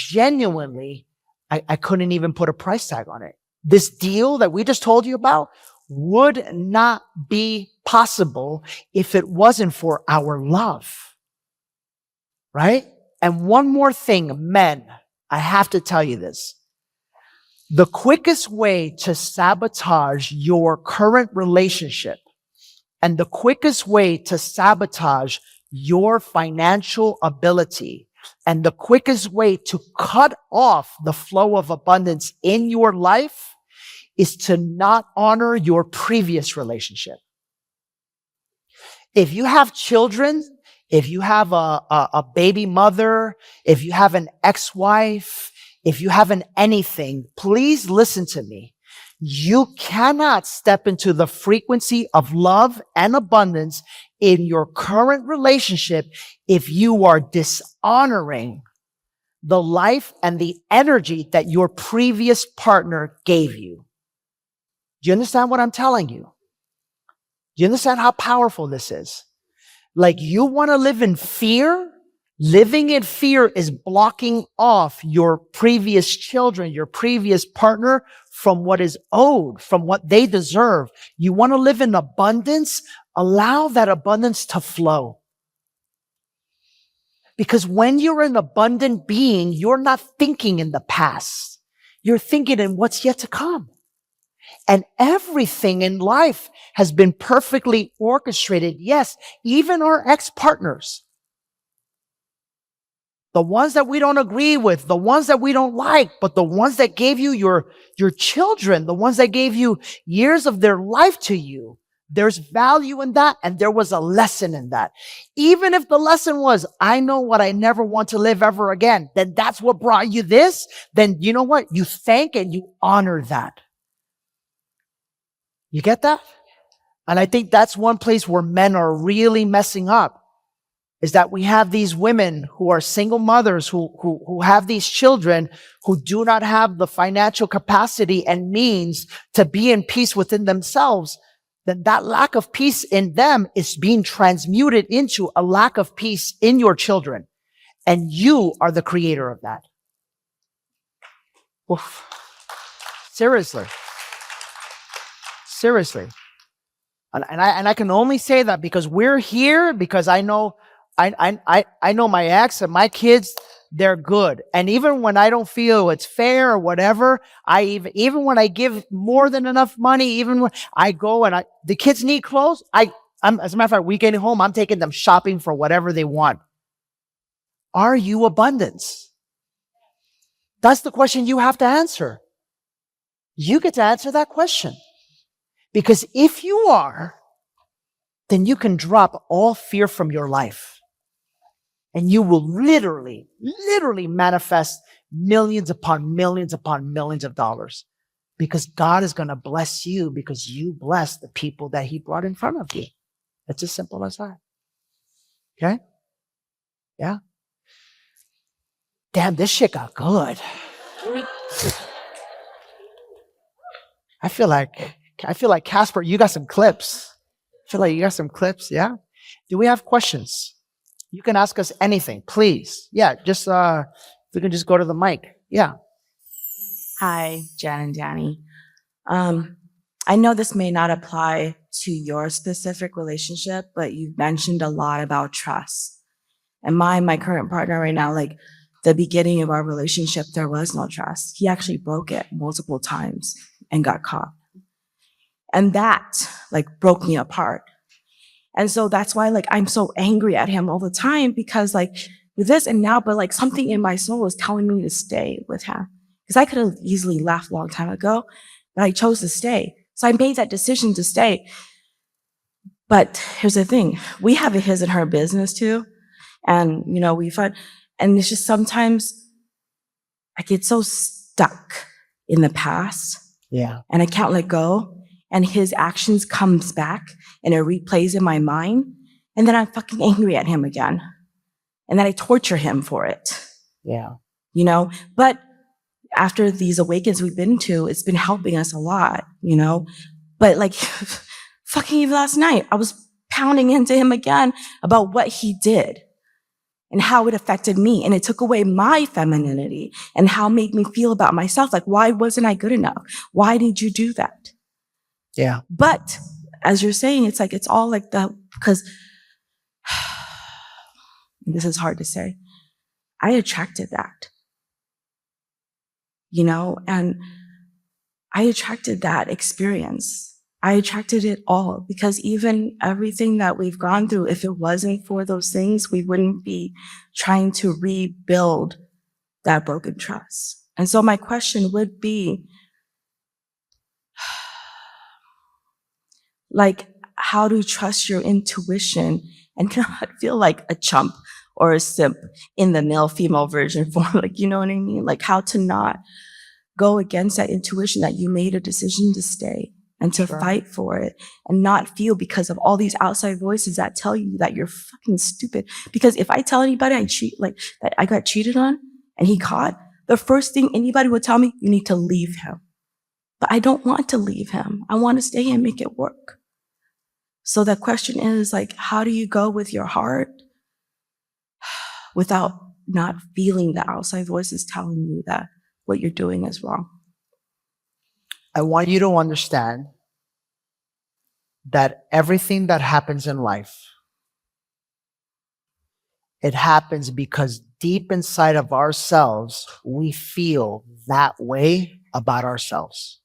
I couldn't even put a price tag on it. This deal that we just told you about would not be possible if it wasn't for our love. Right? And one more thing, men, I have to tell you this. The quickest way to sabotage your current relationship and the quickest way to sabotage your financial ability and the quickest way to cut off the flow of abundance in your life is to not honor your previous relationship. If you have children, if you have a baby mother, if you have an ex-wife, if you have an anything, please listen to me. You cannot step into the frequency of love and abundance in your current relationship if you are dishonoring the life and the energy that your previous partner gave you. Do you understand what I'm telling you? Do you understand how powerful this is? Like, you want to live in fear? Living in fear is blocking off your previous children, your previous partner from what is owed, from what they deserve. You want to live in abundance? Allow that abundance to flow. Because when you're an abundant being, you're not thinking in the past. You're thinking in what's yet to come. And everything in life has been perfectly orchestrated. Yes, even our ex-partners. The ones that we don't agree with, the ones that we don't like, but the ones that gave you your children, the ones that gave you years of their life to you. There's value in that, and there was a lesson in that. Even if the lesson was, I know what I never want to live ever again, then that's what brought you this, then you know what? You thank and you honor that. You get that? And I think that's one place where men are really messing up, is that we have these women who are single mothers who have these children who do not have the financial capacity and means to be in peace within themselves. Then that lack of peace in them is being transmuted into a lack of peace in your children. And you are the creator of that. Oof. Seriously. And I can only say that because we're here, because I know I know my ex and my kids, they're good. And even when I don't feel it's fair or whatever, even when I give more than enough money, even when I go and the kids need clothes, as a matter of fact, we getting home, I'm taking them shopping for whatever they want. Are you abundance? That's the question you have to answer. You get to answer that question. Because if you are, then you can drop all fear from your life. And you will literally manifest millions upon millions upon millions of dollars. Because God is going to bless you because you bless the people that He brought in front of you. It's as simple as that. Okay? Yeah? Damn, this shit got good. I feel like Casper, you got some clips. I feel like you got some clips, yeah? Do we have questions? You can ask us anything, please. Yeah, just we can just go to the mic. Yeah. Hi, Jen and Danny. I know this may not apply to your specific relationship, but you've mentioned a lot about trust. And my current partner right now, like the beginning of our relationship, there was no trust. He actually broke it multiple times and got caught. And that like broke me apart. And so that's why like I'm so angry at him all the time because like with this and now, but like something in my soul is telling me to stay with him. Because I could have easily left a long time ago, but I chose to stay. So I made that decision to stay. But here's the thing. We have a his and her business too. And, you know, and it's just sometimes I get so stuck in the past. Yeah. And I can't let go. And his actions comes back and it replays in my mind. And then I'm fucking angry at him again. And then I torture him for it. Yeah. You know, but after these awakens we've been to, it's been helping us a lot, you know, but like fucking even last night, I was pounding into him again about what he did and how it affected me. And it took away my femininity and how it made me feel about myself. Like, why wasn't I good enough? Why did you do that? Yeah. But as you're saying, it's like, it's all like because this is hard to say. I attracted that, you know, and I attracted that experience. I attracted it all because even everything that we've gone through, if it wasn't for those things, we wouldn't be trying to rebuild that broken trust. And so my question would be, like, how to trust your intuition and not feel like a chump or a simp in the male-female version form, like, you know what I mean? Like how to not go against that intuition that you made a decision to stay and to fight for it and not feel because of all these outside voices that tell you that you're fucking stupid. Because if I tell anybody that I got cheated on and he caught, the first thing anybody would tell me, you need to leave him. But I don't want to leave him. I want to stay and make it work. So the question is like, how do you go with your heart without not feeling the outside voices telling you that what you're doing is wrong? I want you to understand that everything that happens in life, it happens because deep inside of ourselves, we feel that way about ourselves.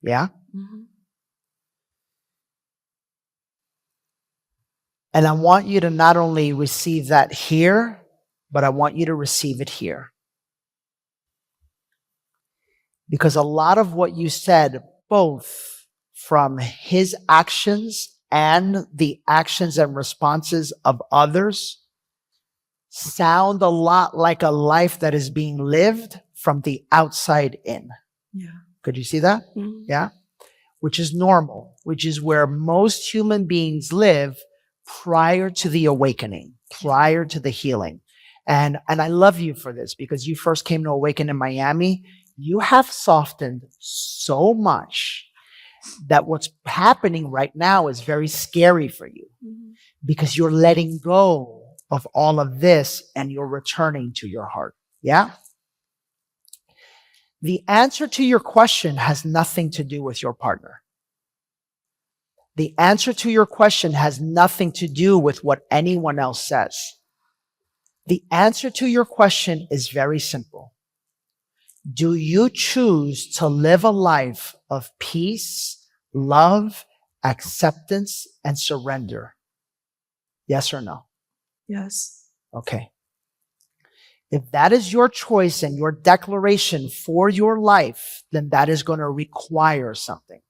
Yeah? Mm-hmm. And I want you to not only receive that here, but I want you to receive it here. Because a lot of what you said, both from his actions and the actions and responses of others, sound a lot like a life that is being lived from the outside in. Yeah. Could you see that? Mm-hmm. Yeah. Which is normal, which is where most human beings live prior to the awakening, prior to the healing. And I love you for this because you first came to Awaken in Miami. You have softened so much that what's happening right now is very scary for you because you're letting go of all of this and you're returning to your heart. Yeah? The answer to your question has nothing to do with your partner. The answer to your question has nothing to do with what anyone else says. The answer to your question is very simple. Do you choose to live a life of peace, love, acceptance, and surrender? Yes or no? Yes. Okay. If that is your choice and your declaration for your life, then that is going to require something.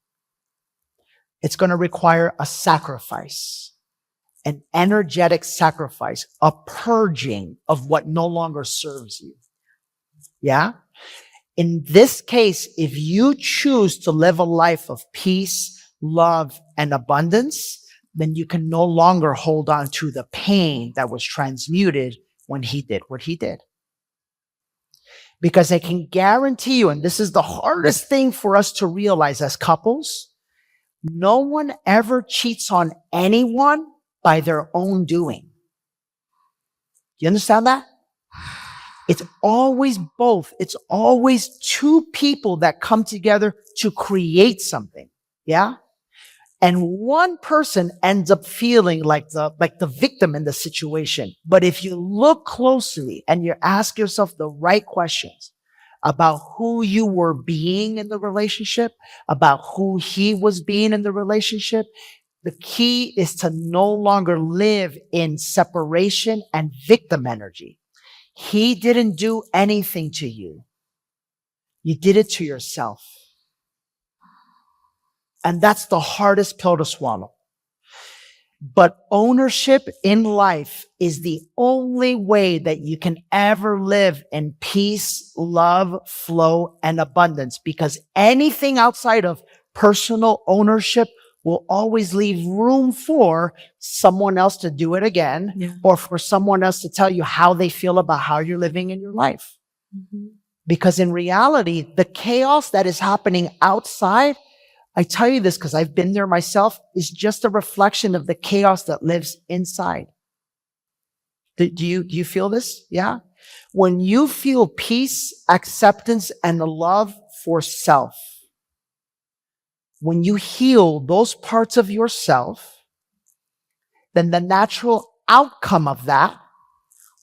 It's going to require a sacrifice, an energetic sacrifice, a purging of what no longer serves you. Yeah? In this case, if you choose to live a life of peace, love, and abundance, then you can no longer hold on to the pain that was transmuted when he did what he did. Because I can guarantee you, and this is the hardest thing for us to realize as couples, no one ever cheats on anyone by their own doing. You understand that? It's always both. It's always two people that come together to create something. Yeah? And one person ends up feeling like the victim in the situation. But if you look closely and you ask yourself the right questions about who you were being in the relationship, about who he was being in the relationship, the key is to no longer live in separation and victim energy. He didn't do anything to you. You did it to yourself. And that's the hardest pill to swallow. But ownership in life is the only way that you can ever live in peace, love, flow, and abundance, because anything outside of personal ownership will always leave room for someone else to do it again, or for someone else to tell you how they feel about how you're living in your life. Mm-hmm. Because in reality, the chaos that is happening outside, I tell you this because I've been there myself, is just a reflection of the chaos that lives inside. Do you feel this? Yeah? When you feel peace, acceptance, and the love for self, when you heal those parts of yourself, then the natural outcome of that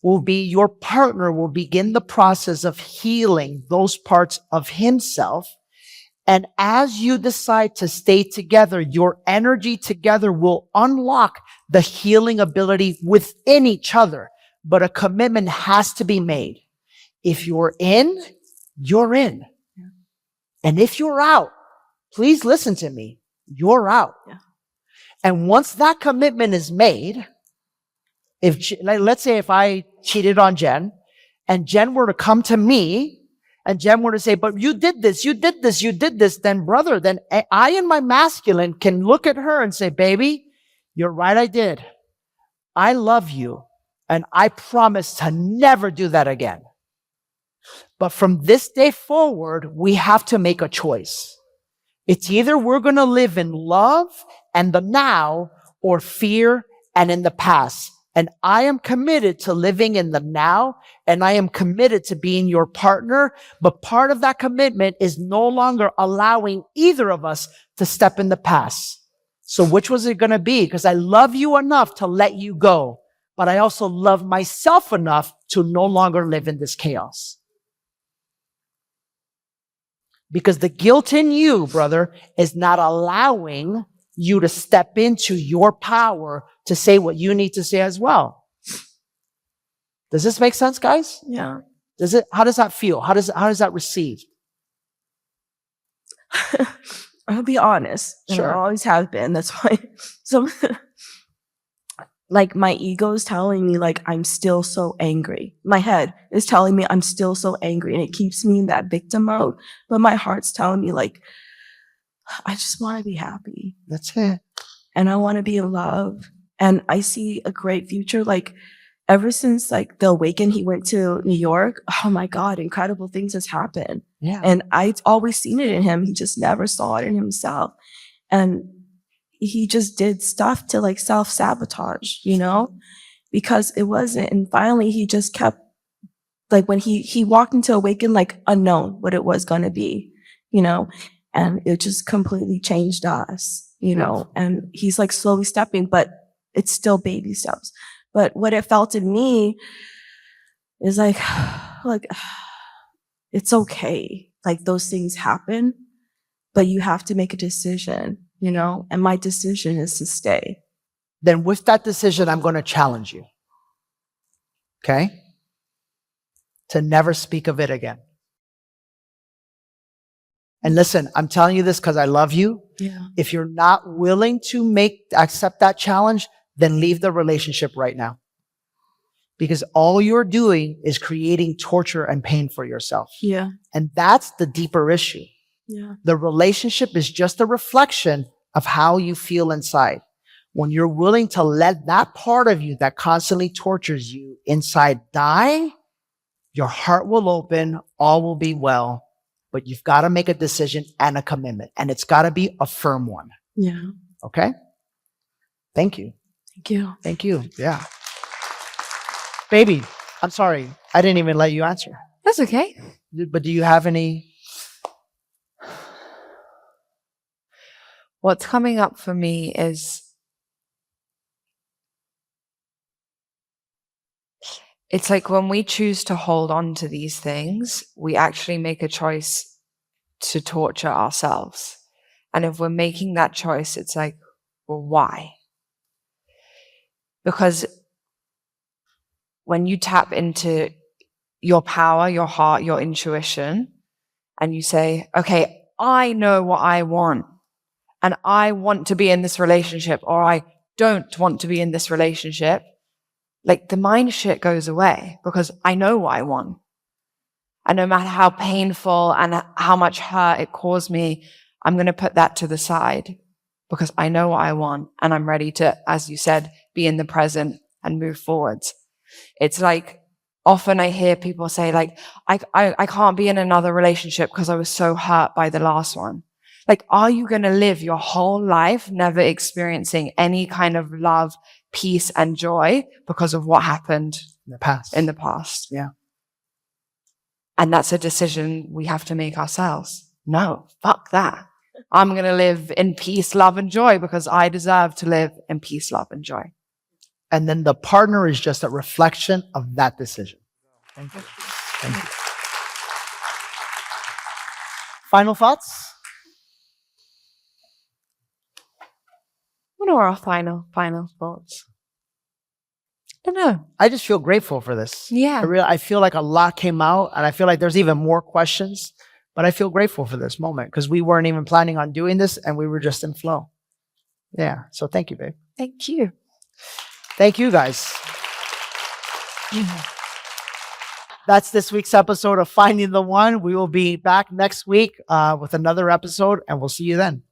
will be your partner will begin the process of healing those parts of himself. And as you decide to stay together, your energy together will unlock the healing ability within each other. But a commitment has to be made. If you're in, you're in. Yeah. And if you're out, please listen to me. You're out. Yeah. And once that commitment is made, let's say if I cheated on Jen and Jen were to come to me and Jen were to say, but you did this, then brother, then I in my masculine can look at her and say, baby, you're right, I did. I love you. And I promise to never do that again. But from this day forward, we have to make a choice. It's either we're going to live in love and the now, or fear and in the past. And I am committed to living in the now, and I am committed to being your partner. But part of that commitment is no longer allowing either of us to step in the past. So which was it going to be? Because I love you enough to let you go, but I also love myself enough to no longer live in this chaos. Because the guilt in you, brother, is not allowing you to step into your power to say what you need to say as well. Does this make sense, guys? Yeah. How does that feel? How does that received? I'll be honest. Sure. And I always have been. That's why like my ego is telling me like I'm still so angry. My head is telling me I'm still so angry, and it keeps me in that victim mode. But my heart's telling me like I just want to be happy. That's it. And I want to be in love. And I see a great future. Like ever since like the Awaken, he went to New York. Oh my God, incredible things has happened. Yeah. And I've always seen it in him. He just never saw it in himself. And he just did stuff to like self-sabotage, you know, because it wasn't. And finally he just kept like when he walked into Awaken, like unknown what it was going to be, you know, and it just completely changed us. and he's like slowly stepping, but it's still baby steps. But what it felt in me is like, it's okay. Like those things happen, but you have to make a decision, and my decision is to stay. Then with that decision, I'm going to challenge you. Okay? To never speak of it again. And listen, I'm telling you this because I love you. Yeah. If you're not willing to accept that challenge, then leave the relationship right now. Because all you're doing is creating torture and pain for yourself. Yeah. And that's the deeper issue. Yeah. The relationship is just a reflection of how you feel inside. When you're willing to let that part of you that constantly tortures you inside die, your heart will open, all will be well. But you've got to make a decision and a commitment. And it's got to be a firm one. Yeah. Okay? Thank you. Thank you. Thank you. Yeah. Baby, I'm sorry. I didn't even let you answer. That's okay. But do you have any? What's coming up for me is it's like when we choose to hold on to these things, we actually make a choice to torture ourselves. And if we're making that choice, it's like, well, why? Because when you tap into your power, your heart, your intuition, and you say, okay, I know what I want, and I want to be in this relationship, or I don't want to be in this relationship, like the mind shit goes away because I know what I want. And no matter how painful and how much hurt it caused me, I'm going to put that to the side because I know what I want and I'm ready to, as you said, be in the present and move forwards. It's like often I hear people say like, I can't be in another relationship because I was so hurt by the last one. Like, are you going to live your whole life never experiencing any kind of love, peace, and joy because of what happened In the past. Yeah. And that's a decision we have to make ourselves. No, fuck that. I'm going to live in peace, love, and joy because I deserve to live in peace, love, and joy. And then the partner is just a reflection of that decision. Thank you. Thank you. Final thoughts? What are our final thoughts? I don't know. I just feel grateful for this. Yeah. I feel like a lot came out, and I feel like there's even more questions, but I feel grateful for this moment because we weren't even planning on doing this, and we were just in flow. Yeah. So thank you, babe. Thank you. Thank you, guys. That's this week's episode of Finding the One. We will be back next week with another episode, and we'll see you then.